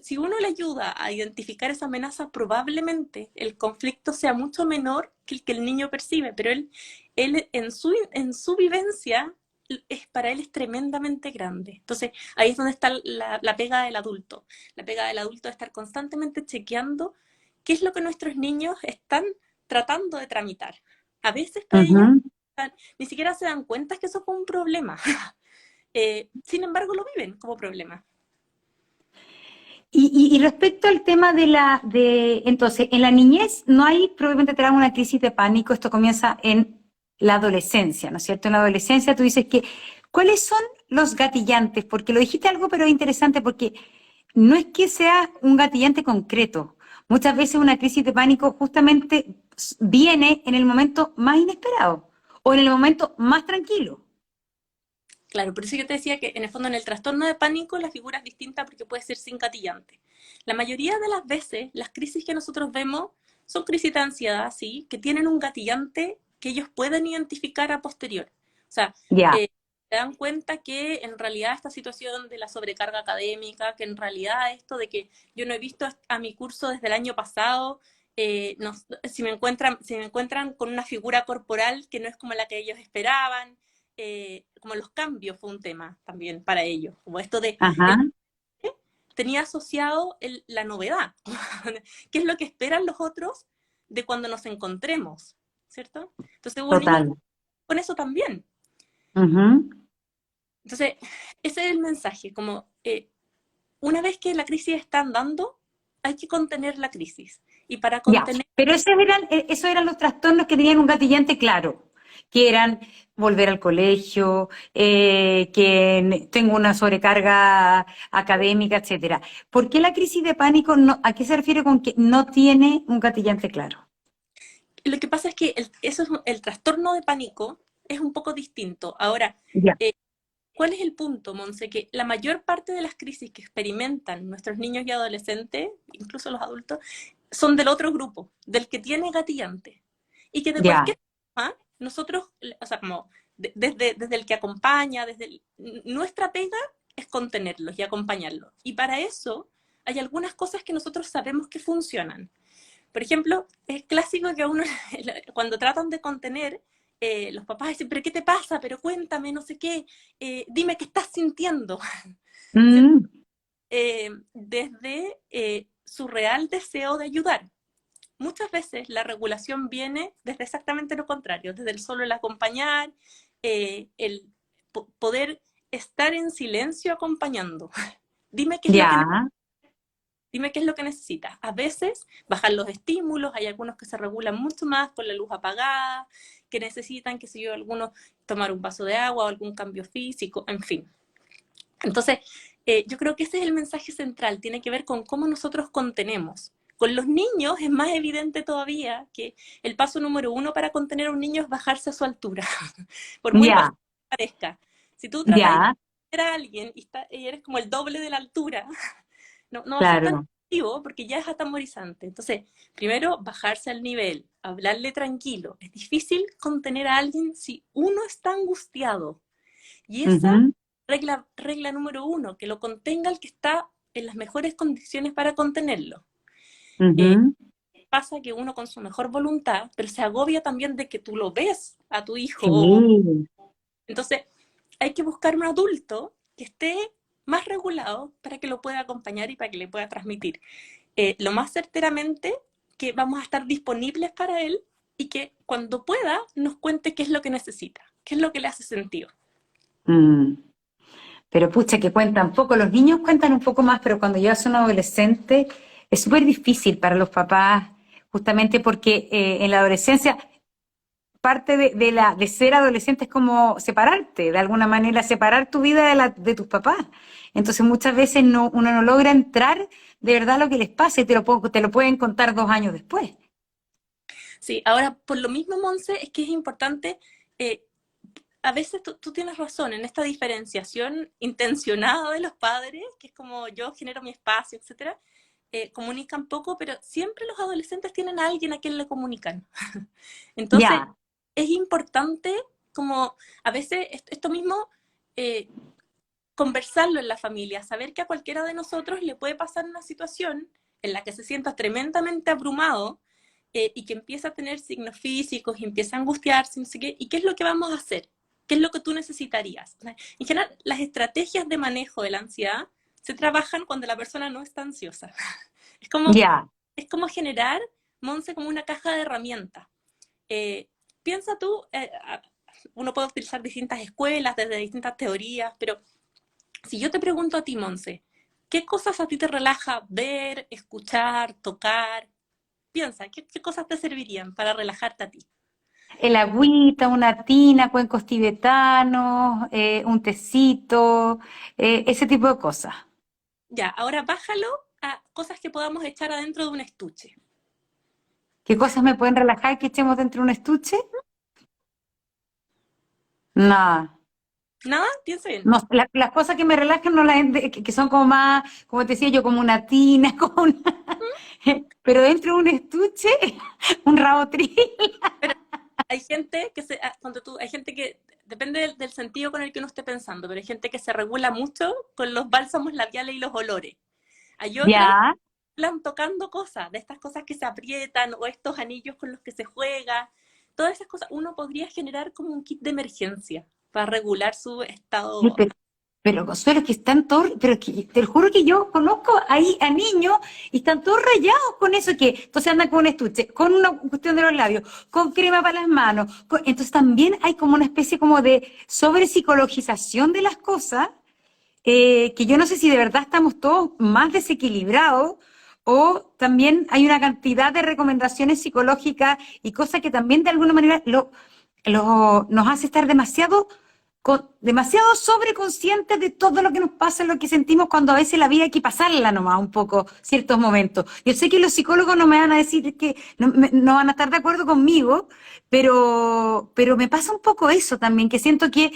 S2: Si uno le ayuda a identificar esa amenaza, probablemente el conflicto sea mucho menor que el niño percibe, pero él en su vivencia, para él es tremendamente grande. Entonces, ahí es donde está la pega del adulto. La pega del adulto es estar constantemente chequeando qué es lo que nuestros niños están tratando de tramitar. A veces para ellos
S1: Ujú.
S2: ni siquiera se dan cuenta que eso fue un problema. Sin embargo, lo viven como problema.
S1: Y respecto al tema entonces, en la niñez no hay, probablemente te da una crisis de pánico, esto comienza en la adolescencia, ¿no es cierto? En la adolescencia tú dices que, ¿cuáles son los gatillantes? Porque lo dijiste algo, pero es interesante porque no es que sea un gatillante concreto. Muchas veces una crisis de pánico justamente viene en el momento más inesperado o en el momento más tranquilo.
S2: Claro, por eso yo te decía que en el fondo en el trastorno de pánico la figura es distinta porque puede ser sin gatillante. La mayoría de las veces las crisis que nosotros vemos son crisis de ansiedad, sí, que tienen un gatillante que ellos pueden identificar a posteriori. O sea,
S1: Ya,
S2: se dan cuenta que en realidad esta situación de la sobrecarga académica, que en realidad esto de que yo no he visto a mi curso desde el año pasado, no, si me encuentran con una figura corporal que no es como la que ellos esperaban, como los cambios fue un tema también para ellos, como esto de,
S1: ajá,
S2: tenía asociado la novedad, qué es lo que esperan los otros de cuando nos encontremos, ¿cierto? Entonces hubo niños
S1: total.
S2: con eso también.
S1: Ujú.
S2: Entonces, ese es el mensaje, como una vez que la crisis está andando, hay que contener la crisis. Y para
S1: Ya,
S2: contener,
S1: pero esos eran los trastornos que tenían un gatillante claro, que eran volver al colegio, tengo una sobrecarga académica, etcétera. ¿Por qué la crisis de pánico a qué se refiere con que no tiene un gatillante claro?
S2: lo que pasa es que eso es, el trastorno de pánico es un poco distinto. Ahora,
S1: Ya,
S2: eh, ¿cuál es el punto, Monse? Que la mayor parte de las crisis que experimentan nuestros niños y adolescentes, incluso los adultos, son del otro grupo, del que tiene gatillante. Y que de
S1: ya,
S2: cualquier forma, nosotros, o sea, como desde el que acompaña, nuestra pega es contenerlos y acompañarlos. Y para eso hay algunas cosas que nosotros sabemos que funcionan. Por ejemplo, es clásico que a uno, cuando tratan de contener, los papás dicen, pero ¿qué te pasa? Pero cuéntame, no sé qué, dime qué estás sintiendo. ¿Cierto?
S1: mm,
S2: Desde su real deseo de ayudar. Muchas veces la regulación viene desde exactamente lo contrario, desde el solo el acompañar, el poder estar en silencio acompañando. Dime qué es lo que
S1: ya,
S2: Dime qué es lo que necesitas. A veces bajan los estímulos, hay algunos que se regulan mucho más con la luz apagada, que necesitan, qué sé yo, algunos tomar un vaso de agua o algún cambio físico, en fin. Entonces, yo creo que ese es el mensaje central, tiene que ver con cómo nosotros contenemos. Con los niños es más evidente todavía que el paso número uno para contener a un niño es bajarse a su altura, por muy bajo
S1: ya,
S2: que parezca. Si tú tratas de
S1: ya,
S2: contener a alguien y eres como el doble de la altura, no va a ser tan
S1: claro.
S2: efectivo porque ya es atemorizante. Entonces, primero, bajarse al nivel, hablarle tranquilo. Es difícil contener a alguien si uno está angustiado. Y esa
S1: Ujú,
S2: regla número uno, que lo contenga el que está en las mejores condiciones para contenerlo. Eh,
S1: ujú,
S2: pasa que uno con su mejor voluntad, pero se agobia también de que tú lo ves a tu hijo.
S1: sí.
S2: Entonces, hay que buscar un adulto que esté más regulado para que lo pueda acompañar y para que le pueda transmitir lo más certeramente que vamos a estar disponibles para él y que cuando pueda nos cuente qué es lo que necesita, qué es lo que le hace sentido.
S1: Mm. Pero pucha, que cuentan poco. Los niños cuentan un poco más, pero cuando ya son adolescentes es súper difícil para los papás, justamente porque en la adolescencia parte de ser adolescente es como separarte, de alguna manera, separar tu vida de tus papás. Entonces muchas veces uno no logra entrar de verdad lo que les pasa y te lo pueden contar 2 años después.
S2: Sí, ahora, por lo mismo, Monse, es que es importante, eh, a veces tú tienes razón en esta diferenciación intencionada de los padres, que es como yo genero mi espacio, etcétera, comunican poco, pero siempre los adolescentes tienen a alguien a quien le comunican. Entonces,
S1: Ya,
S2: es importante como a veces esto mismo, eh, conversarlo en la familia, saber que a cualquiera de nosotros le puede pasar una situación en la que se sienta tremendamente abrumado, y que empieza a tener signos físicos y empieza a angustiarse, no sé qué, y qué es lo que vamos a hacer, qué es lo que tú necesitarías. O sea, en general, las estrategias de manejo de la ansiedad se trabajan cuando la persona no está ansiosa. Es como,
S1: ya.
S2: es como generar, Monse, como una caja de herramientas. Piensa tú, uno puede utilizar distintas escuelas, desde distintas teorías, pero si yo te pregunto a ti, Monse, ¿qué cosas a ti te relaja ver, escuchar, tocar? Piensa, ¿qué cosas te servirían para relajarte a ti?
S1: El agüita, una tina, cuencos tibetanos, un tecito, ese tipo de cosas.
S2: Ya, ahora bájalo a cosas que podamos echar adentro de un estuche.
S1: ¿Qué cosas me pueden relajar que echemos dentro de un estuche? Nada.
S2: ¿Nada? Piensa bien.
S1: No, las cosas que me relajan no que son como más, como te decía yo, como una tina, como una, pero dentro de un estuche, un rabotril.
S2: Pero hay gente que cuando hay gente que, depende del sentido con el que uno esté pensando, pero hay gente que se regula mucho con los bálsamos labiales y los olores. Hay otros
S1: Ya,
S2: que van tocando cosas, de estas cosas que se aprietan o estos anillos con los que se juega. Todas esas cosas, uno podría generar como un kit de emergencia para regular su
S1: sí,
S2: estado.
S1: pero Consuelo, que están todos, pero es que te lo juro que yo conozco ahí a niños y están todos rayados con eso, que entonces andan con un estuche, con una cuestión de los labios, con crema para las manos. Entonces también hay como una especie como de sobrepsicologización de las cosas, que yo no sé si de verdad estamos todos más desequilibrados o también hay una cantidad de recomendaciones psicológicas y cosas que también de alguna manera nos hace estar demasiado sobreconscientes de todo lo que nos pasa, lo que sentimos cuando a veces la vida hay que pasarla nomás un poco, ciertos momentos. Yo sé que los psicólogos no me van a decir que no van a estar de acuerdo conmigo, pero me pasa un poco eso también, que siento que,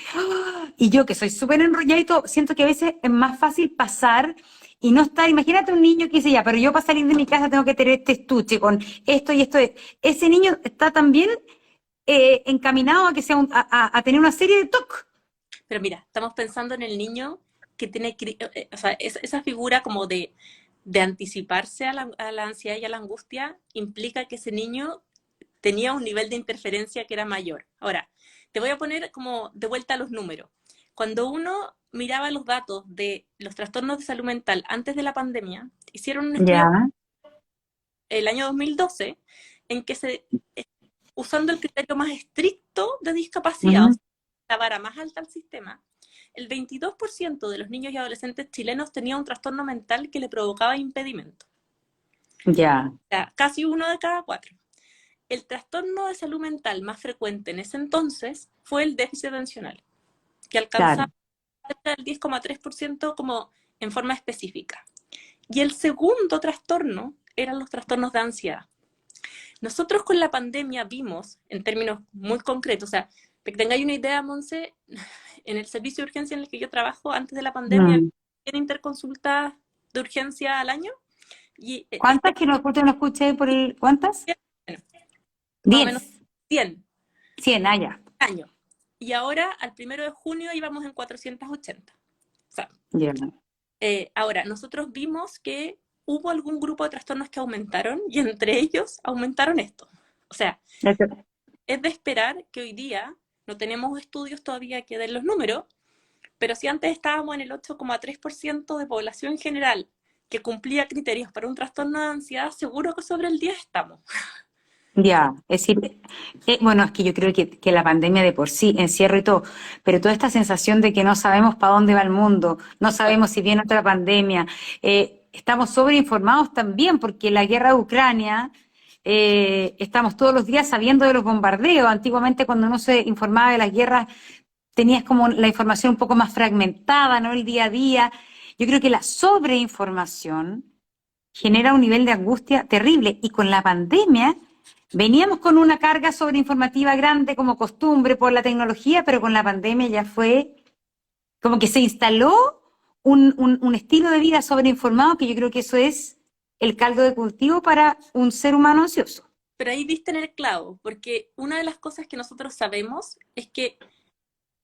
S1: y yo que soy súper enrollada y todo, siento que a veces es más fácil pasar y no estar, imagínate un niño que dice ya, pero yo para salir de mi casa tengo que tener este estuche con esto y esto. Ese niño está también encaminado a que sea a tener una serie de TOC.
S2: Pero mira, estamos pensando en el niño que tiene, o sea, esa figura como de anticiparse a la ansiedad y a la angustia implica que ese niño tenía un nivel de interferencia que era mayor. Ahora, te voy a poner como de vuelta a los números. Cuando uno miraba los datos de los trastornos de salud mental antes de la pandemia, hicieron un estudio
S1: Ya.
S2: el año 2012 en que usando el criterio más estricto de discapacidad, o
S1: Ujú.
S2: sea, la vara más alta al sistema, el 22% de los niños y adolescentes chilenos tenía un trastorno mental que le provocaba impedimento.
S1: Ya,
S2: O sea, casi uno de cada cuatro. El trastorno de salud mental más frecuente en ese entonces fue el déficit atencional, que alcanzaba
S1: claro,
S2: el 10,3% como en forma específica. Y el segundo trastorno eran los trastornos de ansiedad. Nosotros con la pandemia vimos, en términos muy concretos, o sea, para que tengáis una idea, Monse, en el servicio de urgencia en el que yo trabajo, antes de la pandemia,
S1: mm.
S2: había interconsultas de urgencia al año, y
S1: ¿Cuántas que no, justo no escuché por el, cuántas?
S2: bueno, más o menos
S1: 10,
S2: 100
S1: 100, ya.
S2: años. Y ahora, al 1 de junio, íbamos en 480. O sea,
S1: Ya.
S2: ahora, nosotros vimos que hubo algún grupo de trastornos que aumentaron y entre ellos aumentaron esto. O sea,
S1: Eso.
S2: es de esperar que hoy día, no tenemos estudios todavía que den los números, pero si antes estábamos en el 8,3% de población general que cumplía criterios para un trastorno de ansiedad, seguro que sobre el 10 estamos.
S1: Ya, es decir, bueno, es que yo creo que la pandemia de por sí, encierro y todo, pero toda esta sensación de que no sabemos para dónde va el mundo, no sabemos si viene otra pandemia, estamos sobreinformados también porque la guerra de Ucrania, estamos todos los días sabiendo de los bombardeos. Antiguamente cuando uno se informaba de las guerras tenías como la información un poco más fragmentada, ¿no? El día a día. Yo creo que la sobreinformación genera un nivel de angustia terrible y con la pandemia veníamos con una carga sobreinformativa grande como costumbre por la tecnología, pero con la pandemia ya fue como que se instaló un estilo de vida sobreinformado que yo creo que eso es el caldo de cultivo para un ser humano ansioso.
S2: Pero ahí diste en el clavo, porque una de las cosas que nosotros sabemos es que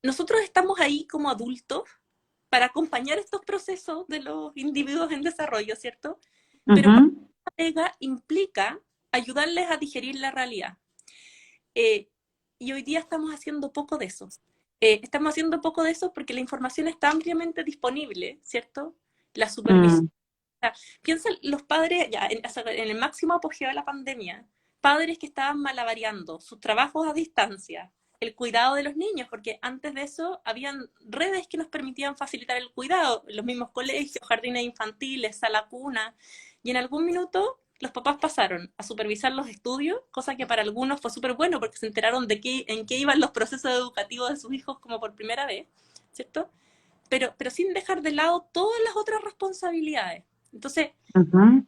S2: nosotros estamos ahí como adultos para acompañar estos procesos de los individuos en desarrollo, ¿cierto? Pero para
S1: Ujú,
S2: la pega implica ayudarles a digerir la realidad. Eh, y hoy día estamos haciendo poco de eso. Estamos haciendo poco de eso porque la información está ampliamente disponible, ¿cierto? La supervisión.
S1: mm,
S2: O sea, piensa los padres, ya, o sea, en el máximo apogeo de la pandemia, padres que estaban malabareando sus trabajos a distancia, el cuidado de los niños, porque antes de eso habían redes que nos permitían facilitar el cuidado, los mismos colegios, jardines infantiles, sala cuna, y en algún minuto los papás pasaron a supervisar los estudios, cosa que para algunos fue súper bueno porque se enteraron de en qué iban los procesos educativos de sus hijos como por primera vez, ¿cierto? Pero sin dejar de lado todas las otras responsabilidades. Entonces,
S1: ujú.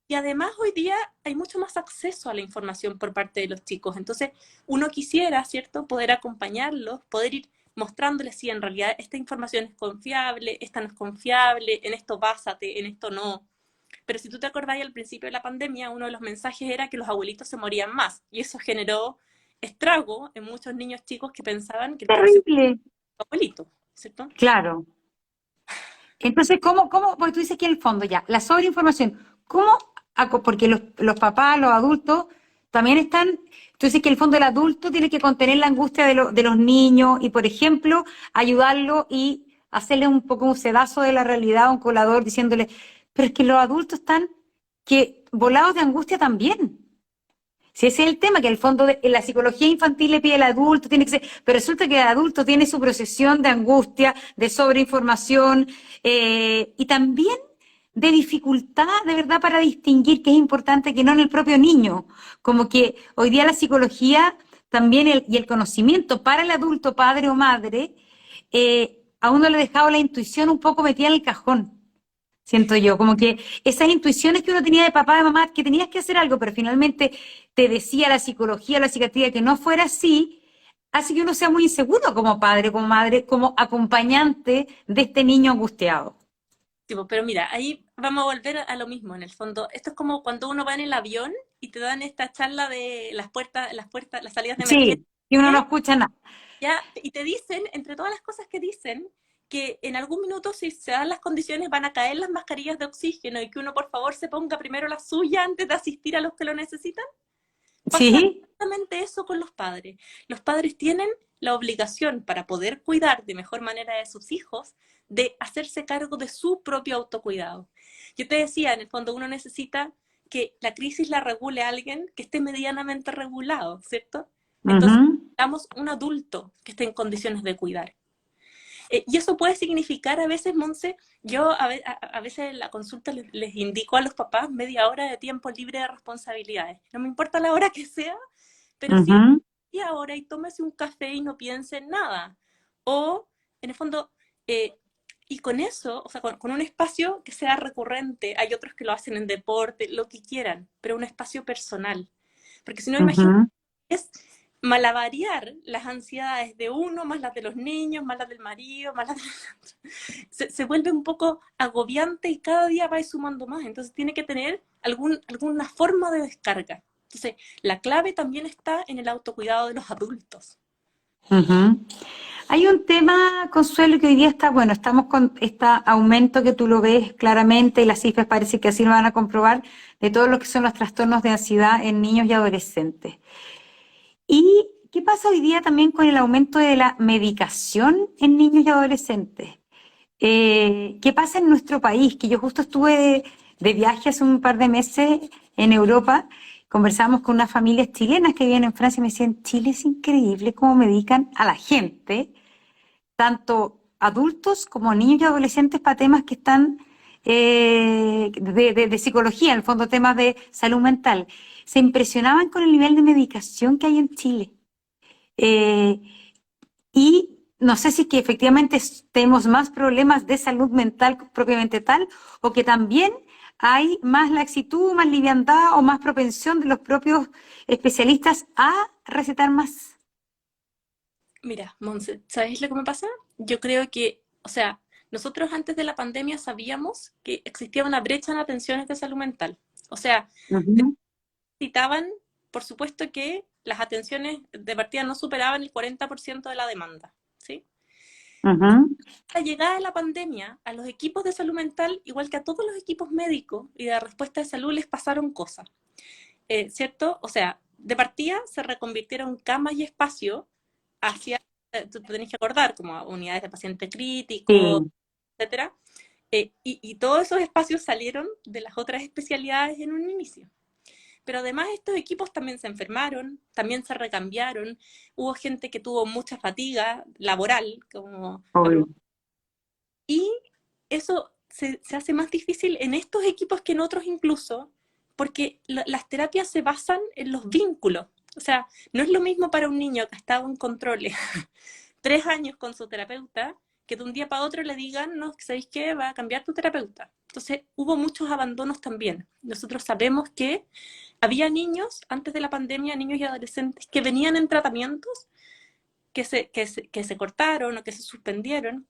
S2: y además hoy día hay mucho más acceso a la información por parte de los chicos. Entonces, uno quisiera, ¿cierto?, poder acompañarlos, poder ir mostrándoles si en realidad esta información es confiable, esta no es confiable, en esto básate, en esto no. Pero si tú te acordás, al principio de la pandemia, uno de los mensajes era que los abuelitos se morían más. Y eso generó estrago en muchos niños chicos que pensaban que el próximo
S1: Terrible.
S2: abuelito, ¿cierto?
S1: Claro. Entonces, porque tú dices que en el fondo ya, la sobreinformación, porque los papás, los adultos, también están, tú dices que en el fondo el adulto tiene que contener la angustia de los niños y, por ejemplo, ayudarlo y hacerle un poco un sedazo de la realidad a un colador diciéndole, pero es que los adultos están que volados de angustia también. Si ese es el tema, que el fondo en la psicología infantil le pide al adulto, tiene que ser, pero resulta que el adulto tiene su procesión de angustia, de sobreinformación y también de dificultad de verdad para distinguir qué es importante que no en el propio niño. Como que hoy día la psicología también y el conocimiento para el adulto, padre o madre, a uno le ha dejado la intuición un poco metida en el cajón. Siento yo, como que esas intuiciones que uno tenía de papá, de mamá, que tenías que hacer algo, pero finalmente te decía la psicología, la psiquiatría que no fuera así, hace que uno sea muy inseguro como padre, como madre, como acompañante de este niño angustiado.
S2: Tipo, pero mira, ahí vamos a volver a lo mismo, en el fondo. Esto es como cuando uno va en el avión y te dan esta charla de las salidas de emergencia,
S1: Sí, y uno no escucha nada.
S2: ya, y te dicen, entre todas las cosas que dicen, que en algún minuto, si se dan las condiciones, van a caer las mascarillas de oxígeno y que uno, por favor, se ponga primero la suya antes de asistir a los que lo necesitan. Pasa
S1: Sí,
S2: exactamente eso con los padres. Los padres tienen la obligación para poder cuidar de mejor manera de sus hijos, de hacerse cargo de su propio autocuidado. Yo te decía, en el fondo uno necesita que la crisis la regule alguien que esté medianamente regulado, ¿cierto? Entonces,
S1: ujú,
S2: necesitamos un adulto que esté en condiciones de cuidar. Y eso puede significar a veces, Monse, yo a veces en la consulta les indico a los papás media hora de tiempo libre de responsabilidades. No me importa la hora que sea, pero sí
S1: ujú,
S2: media hora y tómese un café y no piense en nada. O, en el fondo, y con eso, o sea, con un espacio que sea recurrente, hay otros que lo hacen en deporte, lo que quieran, pero un espacio personal. Porque si no, imagínate,
S1: ujú.
S2: es malabarear las ansiedades de uno, más las de los niños, más las del marido, más las de se vuelve un poco agobiante y cada día va sumando más. Entonces tiene que tener alguna forma de descarga. Entonces, la clave también está en el autocuidado de los adultos.
S1: Ujú. Hay un tema, Consuelo, que hoy día está, bueno, estamos con este aumento que tú lo ves claramente y las cifras parece que así lo van a comprobar de todo lo que son los trastornos de ansiedad en niños y adolescentes. ¿Y qué pasa hoy día también con el aumento de la medicación en niños y adolescentes? ¿Qué pasa en nuestro país? Que yo justo estuve de viaje hace un par de meses en Europa, conversamos con unas familias chilenas que viven en Francia y me decían, Chile es increíble cómo medican a la gente, tanto adultos como niños y adolescentes, para temas que están de psicología, en el fondo temas de salud mental. Se impresionaban con el nivel de medicación que hay en Chile. Eh, y no sé si es que efectivamente tenemos más problemas de salud mental propiamente tal, o que también hay más laxitud, más liviandad o más propensión de los propios especialistas a recetar más.
S2: Mira, Monse, ¿sabes lo que me pasa? Yo creo que, o sea, nosotros antes de la pandemia sabíamos que existía una brecha en atenciones de salud mental. O sea,
S1: Ujú,
S2: necesitaban, por supuesto que las atenciones de partida no superaban el 40% de la demanda, ¿sí?
S1: ujú,
S2: La llegada de la pandemia, a los equipos de salud mental, igual que a todos los equipos médicos y de respuesta de salud, les pasaron cosas, ¿cierto? O sea, de partida se reconvirtieron camas y espacio hacia, tú tenés que acordar, como unidades de paciente crítico,
S1: sí.
S2: etcétera, y todos esos espacios salieron de las otras especialidades en un inicio. Pero además estos equipos también se enfermaron, también se recambiaron, hubo gente que tuvo mucha fatiga laboral, como
S1: Obvio.
S2: y eso se hace más difícil en estos equipos que en otros incluso, porque las terapias se basan en los vínculos. O sea, no es lo mismo para un niño que ha estado en controles 3 años con su terapeuta, que de un día para otro le digan, no, ¿sabéis qué? Va a cambiar tu terapeuta. Entonces, hubo muchos abandonos también. Nosotros sabemos que había niños, antes de la pandemia, niños y adolescentes, que venían en tratamientos que se cortaron o que se suspendieron,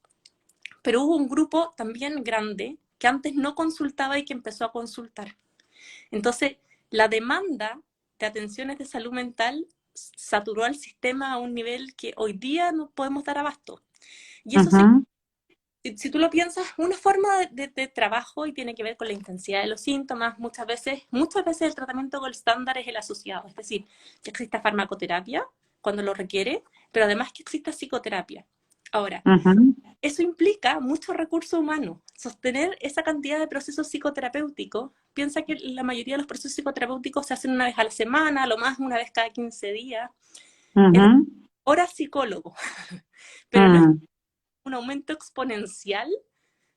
S2: pero hubo un grupo también grande que antes no consultaba y que empezó a consultar. Entonces, la demanda de atenciones de salud mental saturó al sistema a un nivel que hoy día no podemos dar abasto. Y eso sí,
S1: Ujú,
S2: si tú lo piensas, una forma de trabajo y tiene que ver con la intensidad de los síntomas, muchas veces el tratamiento gold estándar es el asociado, es decir, que exista farmacoterapia cuando lo requiere, pero además que exista psicoterapia. Ahora,
S1: ujú,
S2: eso implica mucho recurso humano. Sostener esa cantidad de procesos psicoterapéuticos, piensa que la mayoría de los procesos psicoterapéuticos se hacen una vez a la semana, a lo más una vez cada 15 días. Es decir,
S1: ujú,
S2: horas psicólogo, pero no es
S1: mm.
S2: un aumento exponencial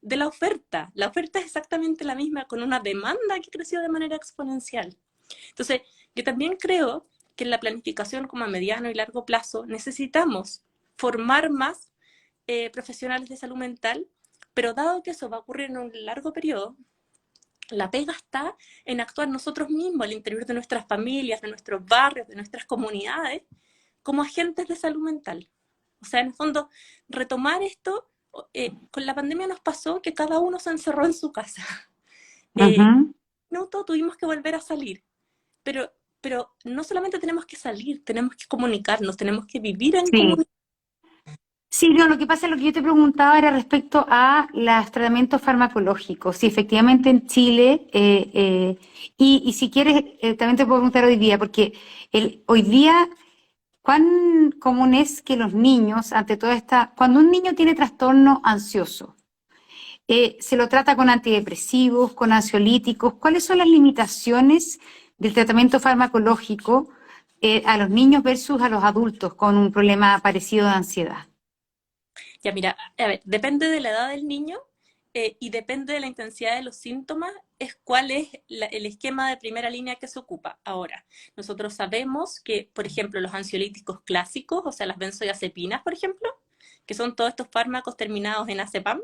S2: de la oferta. La oferta es exactamente la misma con una demanda que creció de manera exponencial. Entonces, yo también creo que en la planificación como a mediano y largo plazo necesitamos formar más profesionales de salud mental, pero dado que eso va a ocurrir en un largo periodo, la pega está en actuar nosotros mismos al interior de nuestras familias, de nuestros barrios, de nuestras comunidades, como agentes de salud mental. O sea, en el fondo, retomar esto, con la pandemia nos pasó que cada uno se encerró en su casa. Eh,
S1: Ujú.
S2: no todos tuvimos que volver a salir, pero no solamente tenemos que salir, tenemos que comunicarnos, tenemos que vivir en
S1: Sí.
S2: comunidad.
S1: Sí, no, lo que pasa, lo que yo te preguntaba era respecto a los tratamientos farmacológicos. Si efectivamente en Chile, y si quieres, también te puedo preguntar hoy día, porque hoy día, ¿cuán común es que los niños, ante toda esta, cuando un niño tiene trastorno ansioso, se lo trata con antidepresivos, con ansiolíticos? ¿Cuáles son las limitaciones del tratamiento farmacológico, a los niños versus a los adultos con un problema parecido de ansiedad?
S2: Ya mira, a ver, depende de la edad del niño y depende de la intensidad de los síntomas, es cuál es el esquema de primera línea que se ocupa. Ahora, nosotros sabemos que, por ejemplo, los ansiolíticos clásicos, o sea, las benzodiazepinas, por ejemplo, que son todos estos fármacos terminados en azepam,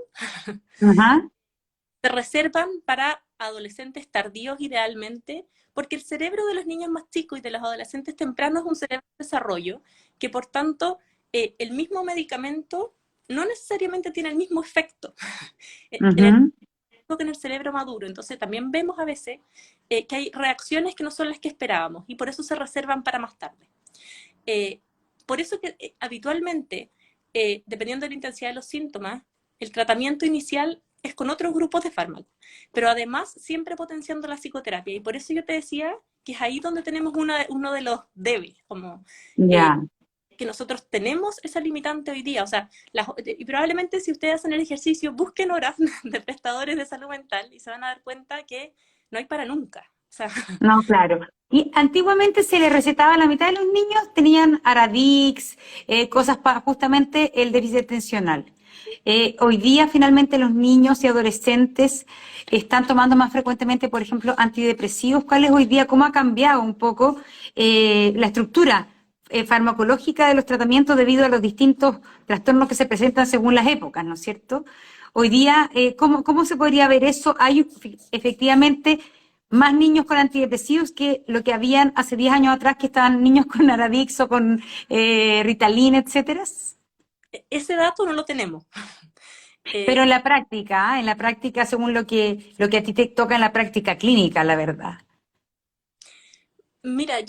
S1: Ajá.
S2: se reservan para adolescentes tardíos idealmente, porque el cerebro de los niños más chicos y de los adolescentes tempranos es un cerebro en desarrollo, que por tanto el mismo medicamento no necesariamente tiene el mismo efecto en el,
S1: Ujú.
S2: que en el cerebro maduro. Entonces también vemos a veces que hay reacciones que no son las que esperábamos y por eso se reservan para más tarde. Eh, por eso que habitualmente, dependiendo de la intensidad de los síntomas, el tratamiento inicial es con otros grupos de fármacos, pero además siempre potenciando la psicoterapia. Y por eso yo te decía que es ahí donde tenemos uno de los débiles, como
S1: Ya.
S2: que nosotros tenemos esa limitante hoy día. O sea, y probablemente si ustedes hacen el ejercicio, busquen horas de prestadores de salud mental y se van a dar cuenta que no hay para nunca. O sea,
S1: No, claro. Y antiguamente se le recetaba a la mitad de los niños, tenían Aradix, cosas para justamente el déficit atencional. Hoy día finalmente los niños y adolescentes están tomando más frecuentemente, por ejemplo, antidepresivos. ¿Cuál es hoy día, cómo ha cambiado un poco la estructura farmacológica de los tratamientos debido a los distintos trastornos que se presentan según las épocas, ¿no es cierto? Hoy día, ¿cómo se podría ver eso? Hay efectivamente más niños con antidepresivos que lo que habían hace 10 años atrás, que estaban niños con Aradix o con Ritalin, etcétera.
S2: ese dato no lo tenemos.
S1: Pero en la práctica, según lo que a ti te toca en la práctica clínica, la verdad.
S2: Mira, lo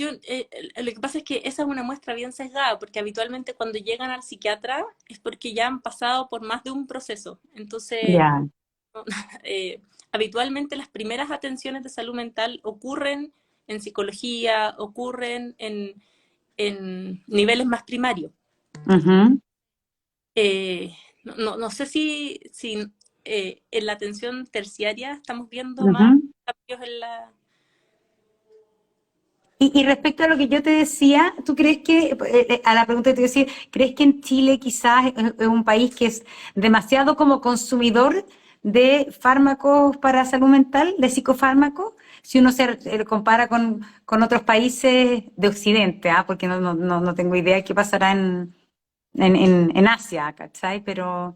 S2: que pasa es que esa es una muestra bien sesgada, porque habitualmente cuando llegan al psiquiatra es porque ya han pasado por más de un proceso. Entonces,
S1: Ya.
S2: habitualmente las primeras atenciones de salud mental ocurren en psicología, ocurren en niveles más primarios.
S1: Ujú,
S2: Eh, no sé si en la atención terciaria estamos viendo más
S1: ujú.
S2: cambios en la...
S1: Y respecto a lo que yo te decía, ¿tú crees que, a la pregunta que te decía, crees que en Chile quizás es un país que es demasiado como consumidor de fármacos para salud mental, de psicofármacos, si uno se compara con otros países de Occidente, ¿ah? Porque no tengo idea de qué pasará en Asia, ¿cachai? Pero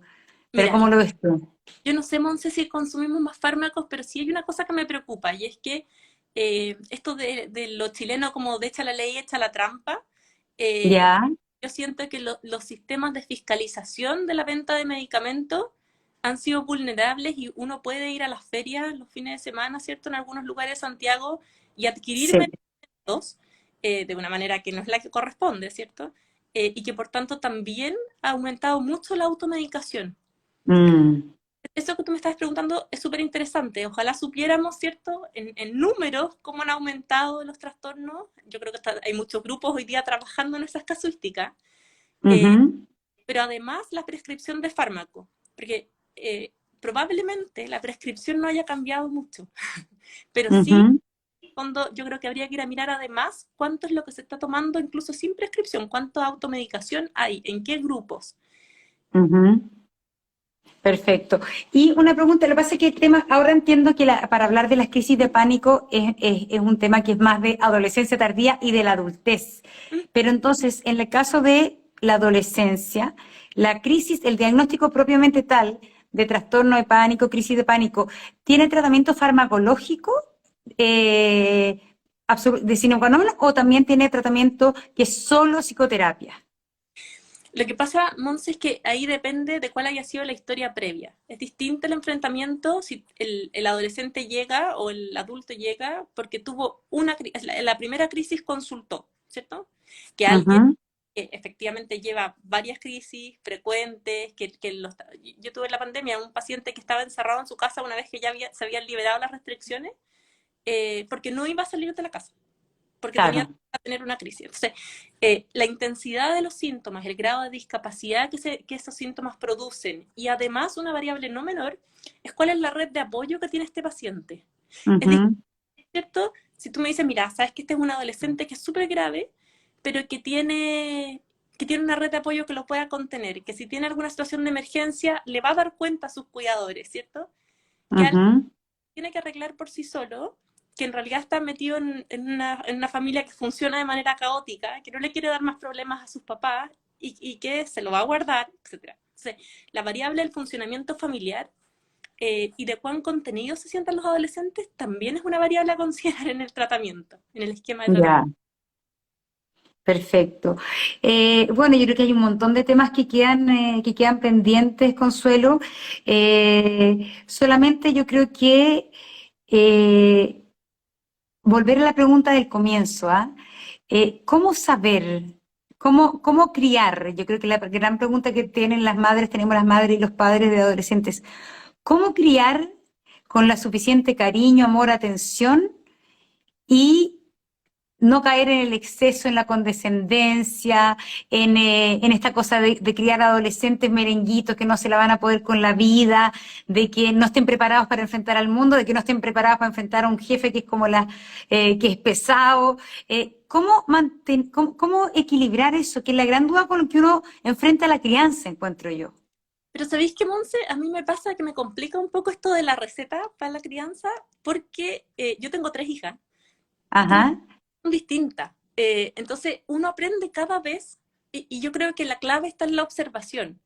S2: Mira,
S1: ¿cómo lo ves tú?
S2: yo no sé, Monse, si consumimos más fármacos, pero sí hay una cosa que me preocupa, y es que esto de lo chileno como de echa la ley, echa la trampa, eh,
S1: ¿Ya?
S2: yo siento que los sistemas de fiscalización de la venta de medicamentos han sido vulnerables y uno puede ir a las ferias los fines de semana, ¿cierto? En algunos lugares de Santiago y adquirir
S1: Sí.
S2: medicamentos de una manera que no es la que corresponde, ¿cierto? Y que por tanto también ha aumentado mucho la automedicación.
S1: Mm,
S2: Eso que tú me estás preguntando es súper interesante. Ojalá supiéramos, ¿cierto?, en números cómo han aumentado los trastornos. Yo creo que hay muchos grupos hoy día trabajando en esas casuísticas. Eh,
S1: ujú,
S2: pero además la prescripción de fármacos, porque probablemente la prescripción no haya cambiado mucho, pero sí,
S1: ujú,
S2: fondo, yo creo que habría que ir a mirar además cuánto es lo que se está tomando incluso sin prescripción, cuánta automedicación hay, en qué grupos.
S1: ujú. Perfecto. Y una pregunta, lo que pasa es que el tema, ahora entiendo que para hablar de las crisis de pánico es un tema que es más de adolescencia tardía y de la adultez.
S2: ¿Mm?
S1: Pero entonces, en el caso de la adolescencia, la crisis, el diagnóstico propiamente tal de trastorno de pánico, crisis de pánico, ¿tiene tratamiento farmacológico eh, de sine qua non o también tiene tratamiento que es solo psicoterapia?
S2: Lo que pasa, Monse, es que ahí depende de cuál haya sido la historia previa. Es distinto el enfrentamiento si el adolescente llega o el adulto llega porque tuvo la primera crisis consultó, ¿cierto? Que alguien
S1: Ujú,
S2: que efectivamente lleva varias crisis frecuentes, yo tuve en la pandemia un paciente que estaba encerrado en su casa una vez que se habían liberado las restricciones, porque no iba a salir de la casa porque tenía
S1: claro.
S2: que tener una crisis. Entonces, la intensidad de los síntomas, el grado de discapacidad que esos síntomas producen y además una variable no menor es cuál es la red de apoyo que tiene este paciente. Es
S1: Ujú,
S2: cierto, si tú me dices, mira, sabes que este es un adolescente que es súper grave, pero que tiene una red de apoyo que lo pueda contener, que si tiene alguna situación de emergencia le va a dar cuenta a sus cuidadores, ¿cierto? Que
S1: ujú.
S2: tiene que arreglar por sí solo, que en realidad está metido en una familia que funciona de manera caótica, que no le quiere dar más problemas a sus papás y que se lo va a guardar, etcétera. Entonces, la variable del funcionamiento familiar y de cuán contenidos se sientan los adolescentes también es una variable a considerar en el tratamiento, en el esquema de tratamiento.
S1: Ya. Perfecto. Bueno, yo creo que hay un montón de temas que quedan pendientes, Consuelo. Solamente yo creo que eh, volver a la pregunta del comienzo, ¿ah? ¿Cómo saber? ¿Cómo criar? Yo creo que la gran pregunta que tienen las madres, tenemos las madres y los padres de adolescentes. ¿Cómo criar con la suficiente cariño, amor, atención y no caer en el exceso, en la condescendencia, en esta cosa de criar adolescentes merenguitos que no se la van a poder con la vida, de que no estén preparados para enfrentar al mundo, de que no estén preparados para enfrentar a un jefe que es como que es pesado? ¿Cómo equilibrar eso? Que es la gran duda con la que uno enfrenta la crianza, encuentro yo.
S2: Pero ¿sabéis qué, Monse? A mí me pasa que me complica un poco esto de la receta para la crianza porque yo tengo tres hijas y tienen
S1: Ajá.
S2: son distintas. Entonces, uno aprende cada vez, y yo creo que la clave está en la observación.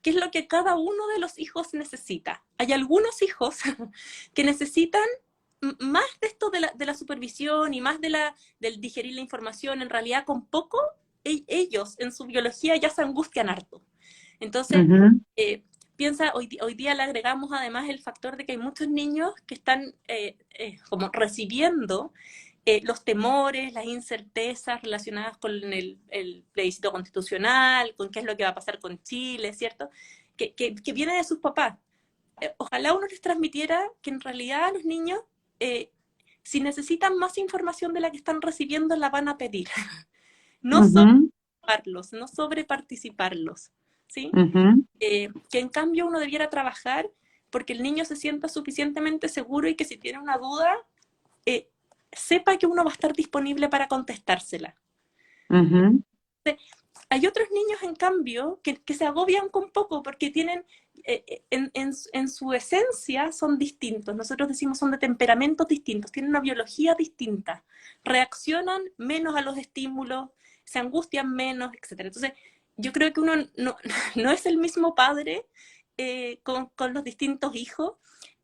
S2: ¿Qué es lo que cada uno de los hijos necesita? Hay algunos hijos que necesitan más de esto de la supervisión y más del digerir la información. En realidad, con poco, ellos en su biología ya se angustian harto. Entonces,
S1: Ujú,
S2: eh, piensa, hoy día le agregamos además el factor de que hay muchos niños que están como recibiendo los temores, las incertezas relacionadas con el plebiscito constitucional, con qué es lo que va a pasar con Chile, ¿cierto? Que viene de sus papás. Ojalá uno les transmitiera que en realidad a los niños, si necesitan más información de la que están recibiendo, la van a pedir. No
S1: Ujú,
S2: sobreparticiparlos, no sobreparticiparlos, ¿sí?
S1: ujú.
S2: Que en cambio uno debiera trabajar porque el niño se sienta suficientemente seguro y que si tiene una duda, eh, sepa que uno va a estar disponible para contestársela.
S1: Ujú.
S2: Hay otros niños, en cambio, que se agobian con poco porque tienen, en su esencia son distintos. Nosotros decimos son de temperamentos distintos, tienen una biología distinta, reaccionan menos a los estímulos, se angustian menos, etcétera. Entonces, yo creo que uno no, no es el mismo padre con los distintos hijos.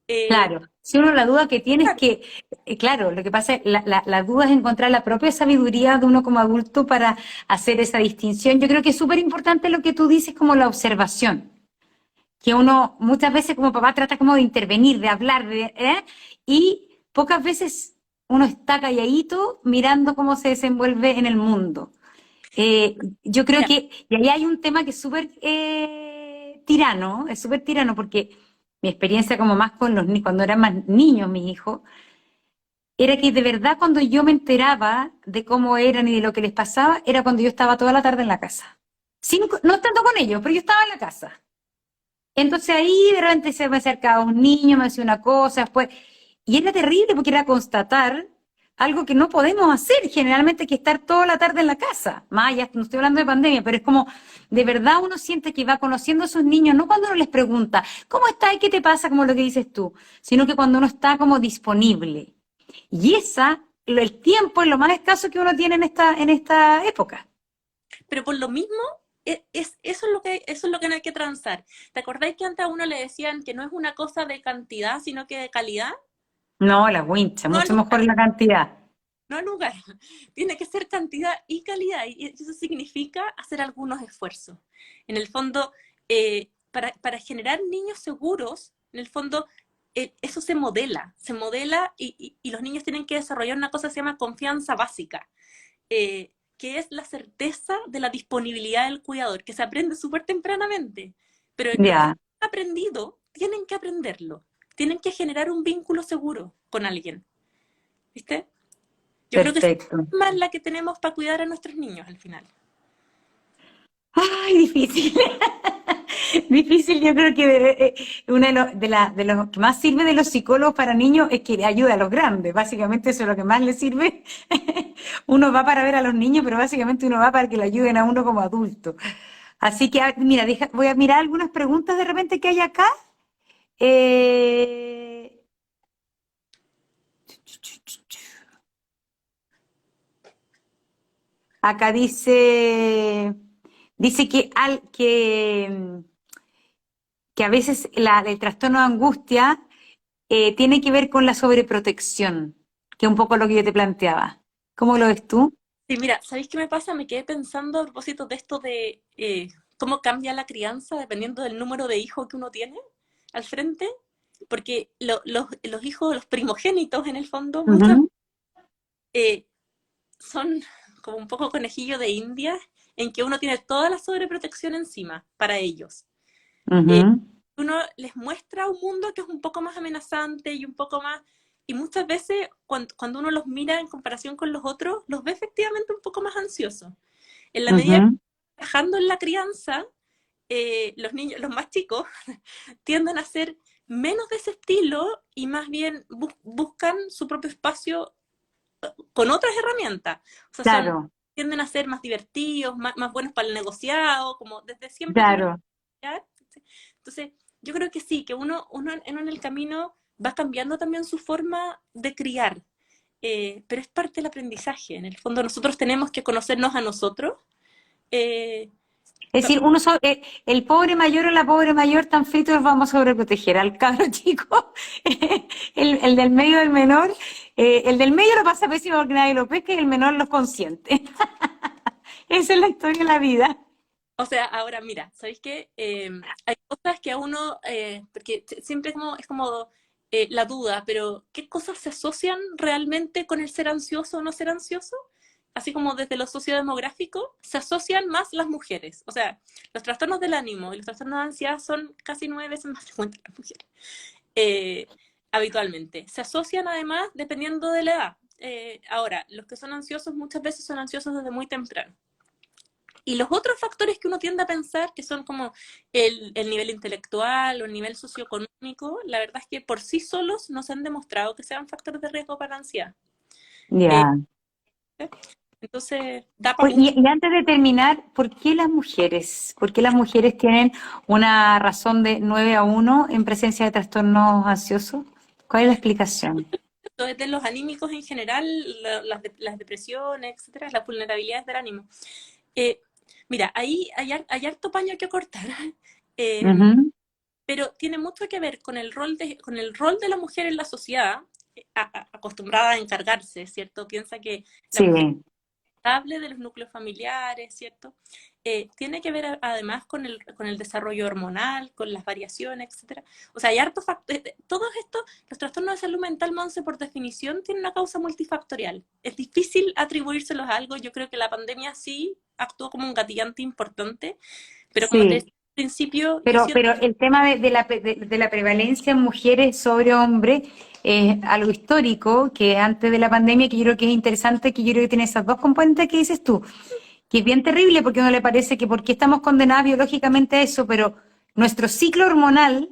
S2: Eh,
S1: Claro, si uno la duda que tiene es que, claro, lo que pasa es la duda es encontrar la propia sabiduría de uno como adulto para hacer esa distinción. Yo creo que es súper importante lo que tú dices como la observación, que uno muchas veces como papá trata como de intervenir, de hablar, y pocas veces uno está calladito mirando cómo se desenvuelve en el mundo. Yo creo
S2: Mira,
S1: que, y ahí hay un tema que es súper tirano, es súper tirano porque mi experiencia como más con los niños, cuando eran más niños mis hijos, era que de verdad cuando yo me enteraba de cómo eran y de lo que les pasaba, era cuando yo estaba toda la tarde en la casa. No estando con ellos, pero yo estaba en la casa. Entonces ahí de repente se me acercaba un niño, me decía una cosa, después, y era terrible porque era constatar algo que no podemos hacer generalmente, que estar toda la tarde en la casa. Más allá, no estoy hablando de pandemia, pero es como, de verdad uno siente que va conociendo a esos niños, no cuando uno les pregunta, ¿cómo estás y qué te pasa? Como lo que dices tú, sino que cuando uno está como disponible. Y el tiempo es lo más escaso que uno tiene en esta época.
S2: pero por lo mismo, eso es lo que no hay que transar. ¿Te acordáis que antes a uno le decían que no es una cosa de cantidad, sino que de calidad?
S1: No, la wincha,
S2: No al
S1: mucho mejor
S2: lugar,
S1: la cantidad.
S2: no al lugar. Tiene que ser cantidad y calidad, y eso significa hacer algunos esfuerzos. En el fondo, para generar niños seguros, en el fondo, eso se modela y los niños tienen que desarrollar una cosa que se llama confianza básica. Que es la certeza de la disponibilidad del cuidador, que se aprende súper tempranamente, pero los que
S1: Ya,
S2: han aprendido tienen que aprenderlo, tienen que generar un vínculo seguro con alguien, ¿viste? Yo creo que esa
S1: perfecto.
S2: es más la que tenemos para cuidar a nuestros niños al final.
S1: Ay, difícil. Difícil, yo creo que uno de los que más sirve de los psicólogos para niños es que le ayuda a los grandes. Básicamente eso es lo que más le sirve. Uno va para ver a los niños, pero básicamente uno va para que le ayuden a uno como adulto. Así que, mira, voy a mirar algunas preguntas de repente que hay acá. Eh, Acá dice que a veces el trastorno de angustia tiene que ver con la sobreprotección, que es un poco lo que yo te planteaba. ¿Cómo lo ves tú?
S2: Sí, mira, ¿sabéis qué me pasa? Me quedé pensando a propósito de esto de cómo cambia la crianza dependiendo del número de hijos que uno tiene al frente, porque los hijos, los primogénitos en el fondo, muchas
S1: Ujú,
S2: eh, son como un poco conejillo de India, en que uno tiene toda la sobreprotección encima para ellos. Eh,
S1: ujú.
S2: Uno les muestra un mundo que es un poco más amenazante y un poco más... Y muchas veces cuando uno los mira en comparación con los otros, los ve efectivamente un poco más ansiosos. En la medida que
S1: Ujú.
S2: van trabajando en la crianza, los niños, los más chicos, tienden a ser menos de ese estilo y más bien buscan su propio espacio con otras herramientas. O sea, tienden a ser más divertidos, más buenos para el negociado, como desde siempre tuvieron
S1: Claro.
S2: que estudiar. Entonces, yo creo que sí, que uno en el camino va cambiando también su forma de criar, pero es parte del aprendizaje. En el fondo, nosotros tenemos que conocernos a nosotros. eh,
S1: Es decir, el pobre mayor o la pobre mayor tan fritos los vamos a sobreproteger. Al cabro chico, el del medio del menor, el del medio lo pasa pésimo porque nadie lo pesca y el menor lo consiente. Esa es la historia de la vida.
S2: O sea, ahora mira, ¿sabéis qué? Hay cosas que a uno, porque siempre es como la duda, pero ¿qué cosas se asocian realmente con el ser ansioso o no ser ansioso? Así como desde lo sociodemográfico, se asocian más las mujeres. O sea, los trastornos del ánimo y los trastornos de ansiedad son casi 9 veces más frecuentes en las mujeres, eh, habitualmente. Se asocian además dependiendo de la edad. Ahora, los que son ansiosos muchas veces son ansiosos desde muy temprano. Y los otros factores que uno tiende a pensar, que son como el nivel intelectual o el nivel socioeconómico, la verdad es que por sí solos no se han demostrado que sean factores de riesgo para la ansiedad. Eh,
S1: Ya.
S2: entonces, da para
S1: Oye,
S2: mucho.
S1: y antes de terminar, ¿por qué las mujeres? ¿Por qué las mujeres tienen una razón de 9-1 en presencia de trastornos ansiosos? ¿Cuál es la explicación?
S2: Desde los anímicos en general, las depresiones, etcétera, las vulnerabilidades del ánimo. Eh, Mira, ahí hay harto paño que cortar, eh,
S1: Ujú.
S2: pero tiene mucho que ver con el rol de la mujer en la sociedad, acostumbrada a encargarse, ¿cierto? Piensa que la mujer
S1: Sí,
S2: estable de los núcleos familiares, ¿cierto? Tiene que ver además con el desarrollo hormonal, con las variaciones, etcétera. O sea, hay hartos factores. Todos estos, los trastornos de salud mental, Monse, por definición, tienen una causa multifactorial. Es difícil atribuírselos a algo. Yo creo que la pandemia sí actuó como un gatillante importante, pero como te
S1: sí.
S2: decía al principio, yo
S1: Pero,
S2: siento
S1: pero el tema de la prevalencia en mujeres sobre hombres es algo histórico que antes de la pandemia, que yo creo que es interesante, que yo creo que tiene esas dos componentes que dices tú, que es bien terrible porque a uno le parece que por qué estamos condenadas biológicamente a eso, pero nuestro ciclo hormonal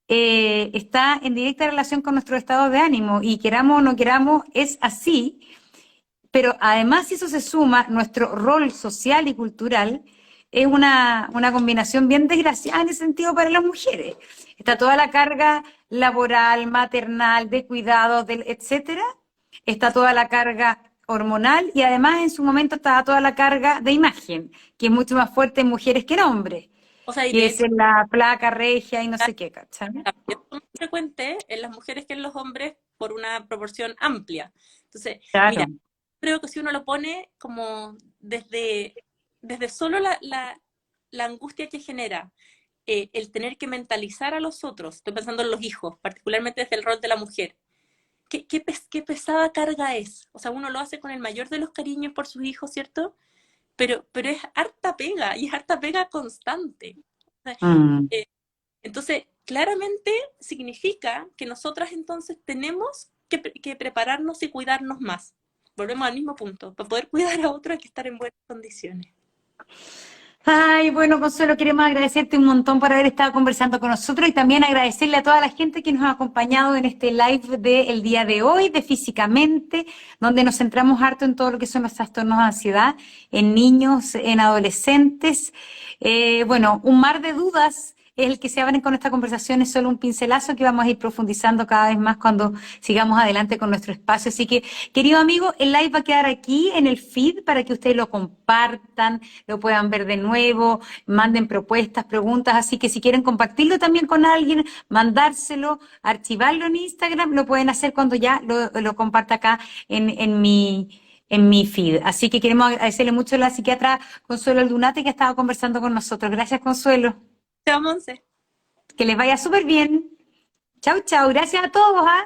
S1: está en directa relación con nuestro estado de ánimo y queramos o no queramos, es así. Pero además, si eso se suma, nuestro rol social y cultural es una combinación bien desgraciada en ese sentido para las mujeres. Está toda la carga laboral, maternal, de cuidados, etcétera. Está toda la carga hormonal y además en su momento estaba toda la carga de imagen, que es mucho más fuerte en mujeres que en hombres,
S2: o sea, y
S1: que
S2: de
S1: es
S2: hecho,
S1: en la placa regia y no sé qué, ¿cachai?
S2: también es más frecuente en las mujeres que en los hombres por una proporción amplia. Entonces, mira,
S1: Claro.
S2: creo que si uno lo pone como desde solo la angustia que genera el tener que mentalizar a los otros, estoy pensando en los hijos, particularmente desde el rol de la mujer, qué pesada carga es. O sea, uno lo hace con el mayor de los cariños por sus hijos, ¿cierto? Pero es harta pega y es harta pega constante. O sea,
S1: Mm.
S2: eh, entonces, claramente significa que nosotras entonces tenemos que prepararnos y cuidarnos más. Volvemos al mismo punto. Para poder cuidar a otro hay que estar en buenas condiciones.
S1: Ay, bueno, Consuelo, queremos agradecerte un montón por haber estado conversando con nosotros y también agradecerle a toda la gente que nos ha acompañado en este live del día de hoy, de Físicamente, donde nos centramos harto en todo lo que son los trastornos de ansiedad en niños, en adolescentes. Bueno, un mar de dudas es el que se abren con esta conversación, es solo un pincelazo que vamos a ir profundizando cada vez más cuando sigamos adelante con nuestro espacio. Así que, querido amigo, el live va a quedar aquí en el feed para que ustedes lo compartan, lo puedan ver de nuevo, manden propuestas, preguntas, así que si quieren compartirlo también con alguien, mandárselo, archivarlo en Instagram, lo pueden hacer cuando ya lo comparta acá en mi feed. Así que queremos agradecerle mucho a la psiquiatra Consuelo Aldunate que ha estado conversando con nosotros. Gracias, Consuelo.
S2: Chao, Monse.
S1: Que les vaya súper bien. Chau, chau. Gracias a todos, ¿ah?